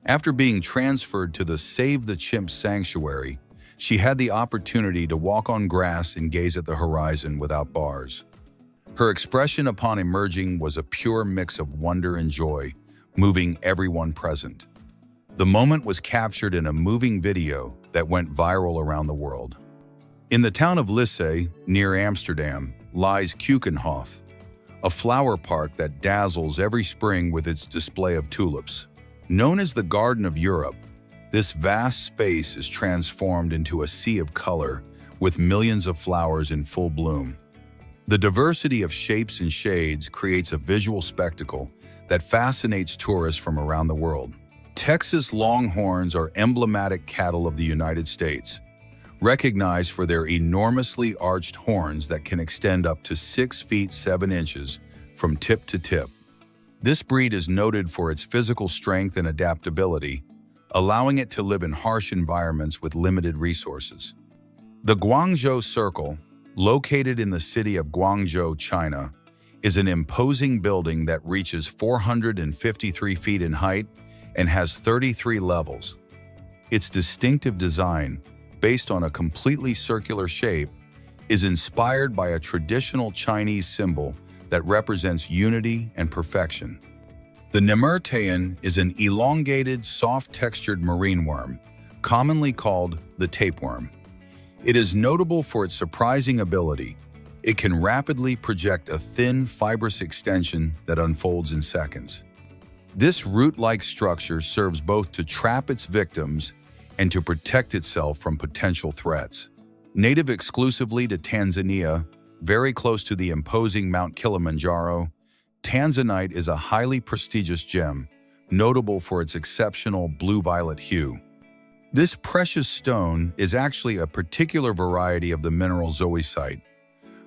After being transferred to the Save the Chimps sanctuary, she had the opportunity to walk on grass and gaze at the horizon without bars. Her expression upon emerging was a pure mix of wonder and joy, moving everyone present. The moment was captured in a moving video that went viral around the world. In the town of Lisse, near Amsterdam, lies Keukenhof, a flower park that dazzles every spring with its display of tulips. Known as the Garden of Europe, this vast space is transformed into a sea of color with millions of flowers in full bloom. The diversity of shapes and shades creates a visual spectacle that fascinates tourists from around the world. Texas Longhorns are emblematic cattle of the United States, recognized for their enormously arched horns that can extend up to 6 feet 7 inches from tip to tip. This breed is noted for its physical strength and adaptability, allowing it to live in harsh environments with limited resources. The Guangzhou Circle, located in the city of Guangzhou, China, is an imposing building that reaches 453 feet in height and has 33 levels. Its distinctive design, based on a completely circular shape, is inspired by a traditional Chinese symbol that represents unity and perfection. The Nemertean is an elongated, soft-textured marine worm, commonly called the tapeworm. It is notable for its surprising ability. It can rapidly project a thin, fibrous extension that unfolds in seconds. This root-like structure serves both to trap its victims and to protect itself from potential threats. Native exclusively to Tanzania, very close to the imposing Mount Kilimanjaro, tanzanite is a highly prestigious gem, notable for its exceptional blue-violet hue. This precious stone is actually a particular variety of the mineral zoisite,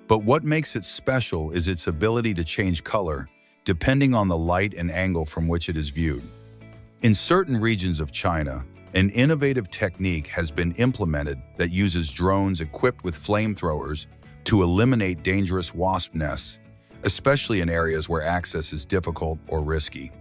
but what makes it special is its ability to change color depending on the light and angle from which it is viewed. In certain regions of China, an innovative technique has been implemented that uses drones equipped with flamethrowers to eliminate dangerous wasp nests, especially in areas where access is difficult or risky.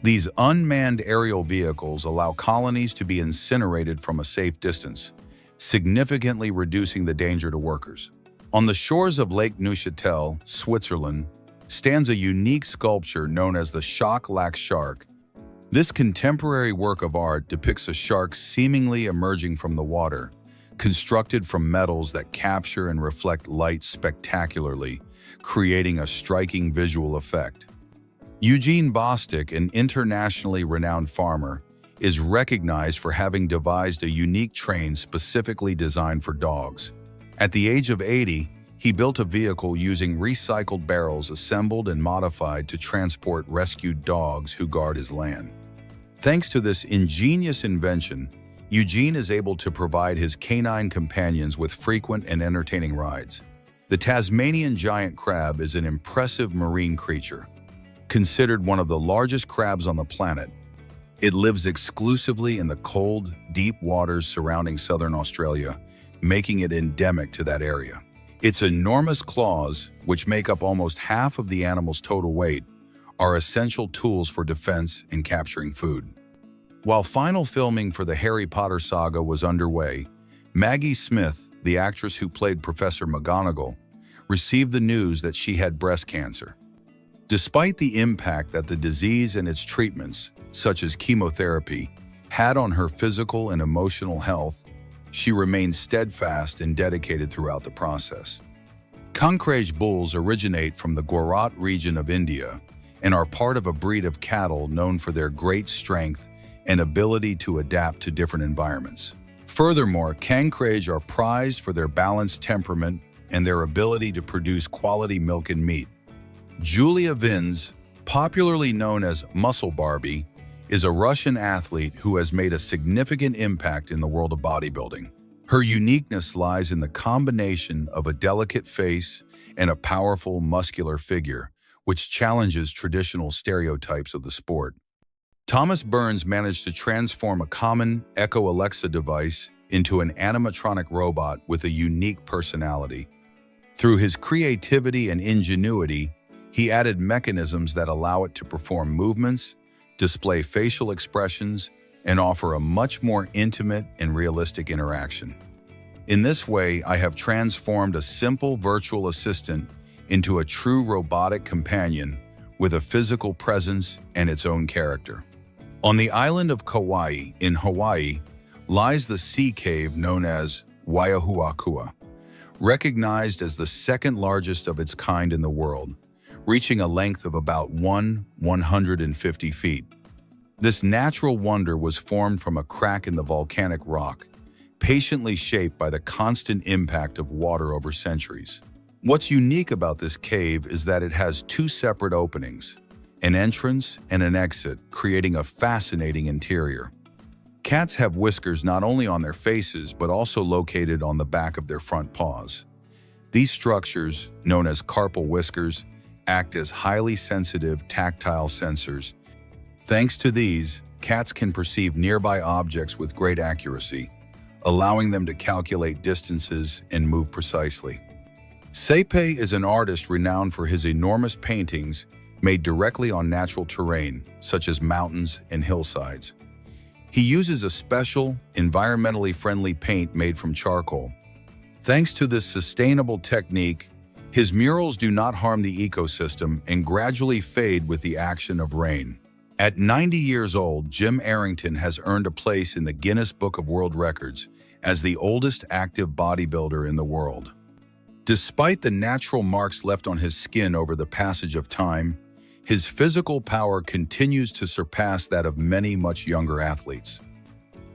These unmanned aerial vehicles allow colonies to be incinerated from a safe distance, significantly reducing the danger to workers. On the shores of Lake Neuchâtel, Switzerland, stands a unique sculpture known as the Shock-Lack Shark. This contemporary work of art depicts a shark seemingly emerging from the water, constructed from metals that capture and reflect light spectacularly, creating a striking visual effect. Eugene Bostic, an internationally renowned farmer, is recognized for having devised a unique train specifically designed for dogs. At the age of 80, he built a vehicle using recycled barrels assembled and modified to transport rescued dogs who guard his land. Thanks to this ingenious invention, Eugene is able to provide his canine companions with frequent and entertaining rides. The Tasmanian giant crab is an impressive marine creature. Considered one of the largest crabs on the planet, it lives exclusively in the cold, deep waters surrounding southern Australia, making it endemic to that area. Its enormous claws, which make up almost half of the animal's total weight, are essential tools for defense and capturing food. While final filming for the Harry Potter saga was underway, Maggie Smith, the actress who played Professor McGonagall, received the news that she had breast cancer. Despite the impact that the disease and its treatments, such as chemotherapy, had on her physical and emotional health, she remained steadfast and dedicated throughout the process. Kankrej bulls originate from the Gujarat region of India and are part of a breed of cattle known for their great strength and ability to adapt to different environments. Furthermore, Kankrej are prized for their balanced temperament and their ability to produce quality milk and meat. Julia Vins, popularly known as Muscle Barbie, is a Russian athlete who has made a significant impact in the world of bodybuilding. Her uniqueness lies in the combination of a delicate face and a powerful, muscular figure, which challenges traditional stereotypes of the sport. Thomas Burns managed to transform a common Echo Alexa device into an animatronic robot with a unique personality. Through his creativity and ingenuity, he added mechanisms that allow it to perform movements, display facial expressions, and offer a much more intimate and realistic interaction. In this way, I have transformed a simple virtual assistant into a true robotic companion with a physical presence and its own character. On the island of Kauai, in Hawaii, lies the sea cave known as Waiahuakua, recognized as the second largest of its kind in the world, reaching a length of about 150 feet. This natural wonder was formed from a crack in the volcanic rock, patiently shaped by the constant impact of water over centuries. What's unique about this cave is that it has two separate openings, an entrance and an exit, creating a fascinating interior. Cats have whiskers not only on their faces, but also located on the back of their front paws. These structures, known as carpal whiskers, act as highly sensitive tactile sensors. Thanks to these, cats can perceive nearby objects with great accuracy, allowing them to calculate distances and move precisely. Seipei is an artist renowned for his enormous paintings made directly on natural terrain, such as mountains and hillsides. He uses a special, environmentally friendly paint made from charcoal. Thanks to this sustainable technique, his murals do not harm the ecosystem and gradually fade with the action of rain. At 90 years old, Jim Arrington has earned a place in the Guinness Book of World Records as the oldest active bodybuilder in the world. Despite the natural marks left on his skin over the passage of time, his physical power continues to surpass that of many much younger athletes.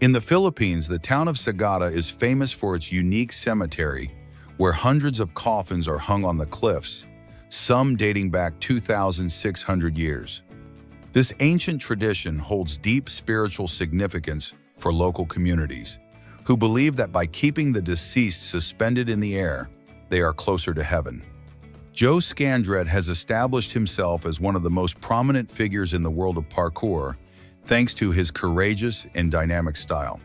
In the Philippines, the town of Sagada is famous for its unique cemetery, where hundreds of coffins are hung on the cliffs, some dating back 2,600 years. This ancient tradition holds deep spiritual significance for local communities, who believe that by keeping the deceased suspended in the air, they are closer to heaven. Joe Scandrett has established himself as one of the most prominent figures in the world of parkour, thanks to his courageous and dynamic style.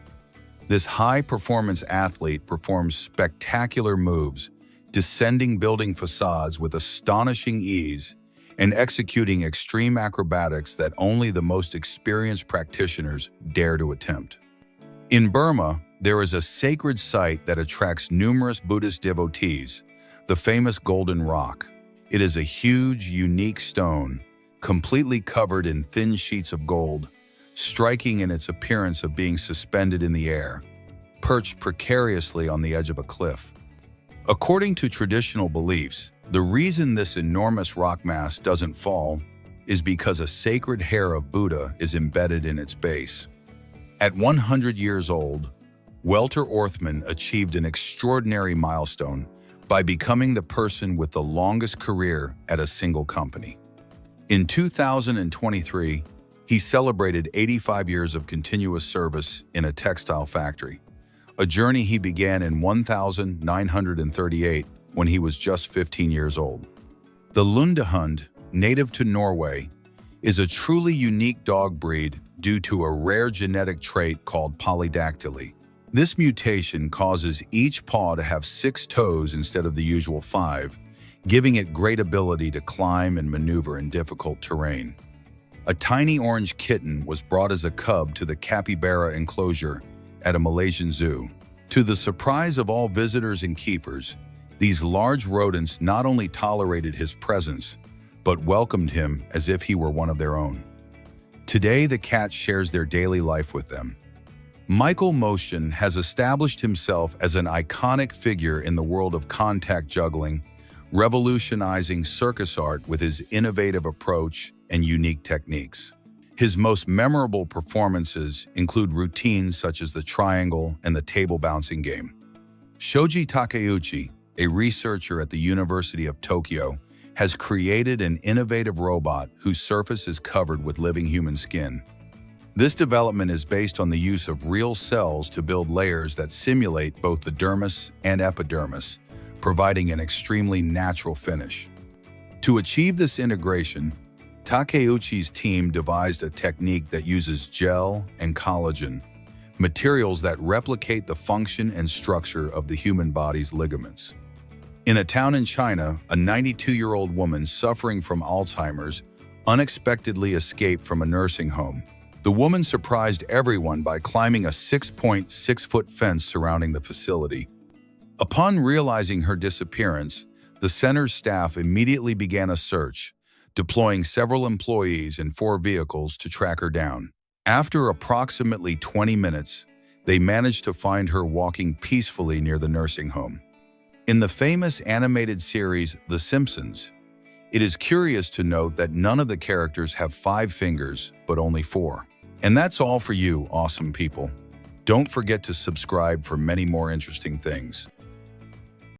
This high-performance athlete performs spectacular moves, descending building facades with astonishing ease and executing extreme acrobatics that only the most experienced practitioners dare to attempt. In Burma, there is a sacred site that attracts numerous Buddhist devotees, the famous Golden Rock. It is a huge, unique stone, completely covered in thin sheets of gold, striking in its appearance of being suspended in the air, perched precariously on the edge of a cliff. According to traditional beliefs, the reason this enormous rock mass doesn't fall is because a sacred hair of Buddha is embedded in its base. At 100 years old, Welter Orthman achieved an extraordinary milestone by becoming the person with the longest career at a single company. In 2023, he celebrated 85 years of continuous service in a textile factory, a journey he began in 1938 when he was just 15 years old. The Lundehund, native to Norway, is a truly unique dog breed due to a rare genetic trait called polydactyly. This mutation causes each paw to have 6 toes instead of the usual 5, giving it great ability to climb and maneuver in difficult terrain. A tiny orange kitten was brought as a cub to the capybara enclosure at a Malaysian zoo. To the surprise of all visitors and keepers, these large rodents not only tolerated his presence, but welcomed him as if he were one of their own. Today, the cat shares their daily life with them. Michael Motion has established himself as an iconic figure in the world of contact juggling, revolutionizing circus art with his innovative approach and unique techniques. His most memorable performances include routines such as the triangle and the table bouncing game. Shoji Takeuchi, a researcher at the University of Tokyo, has created an innovative robot whose surface is covered with living human skin. This development is based on the use of real cells to build layers that simulate both the dermis and epidermis, providing an extremely natural finish. To achieve this integration, Takeuchi's team devised a technique that uses gel and collagen, materials that replicate the function and structure of the human body's ligaments. In a town in China, a 92-year-old woman suffering from Alzheimer's unexpectedly escaped from a nursing home. The woman surprised everyone by climbing a 6.6-foot fence surrounding the facility. Upon realizing her disappearance, the center's staff immediately began a search, deploying several employees and 4 vehicles to track her down. After approximately 20 minutes, they managed to find her walking peacefully near the nursing home. In the famous animated series The Simpsons, it is curious to note that none of the characters have 5 fingers, but only 4. And that's all for you, awesome people. Don't forget to subscribe for many more interesting things.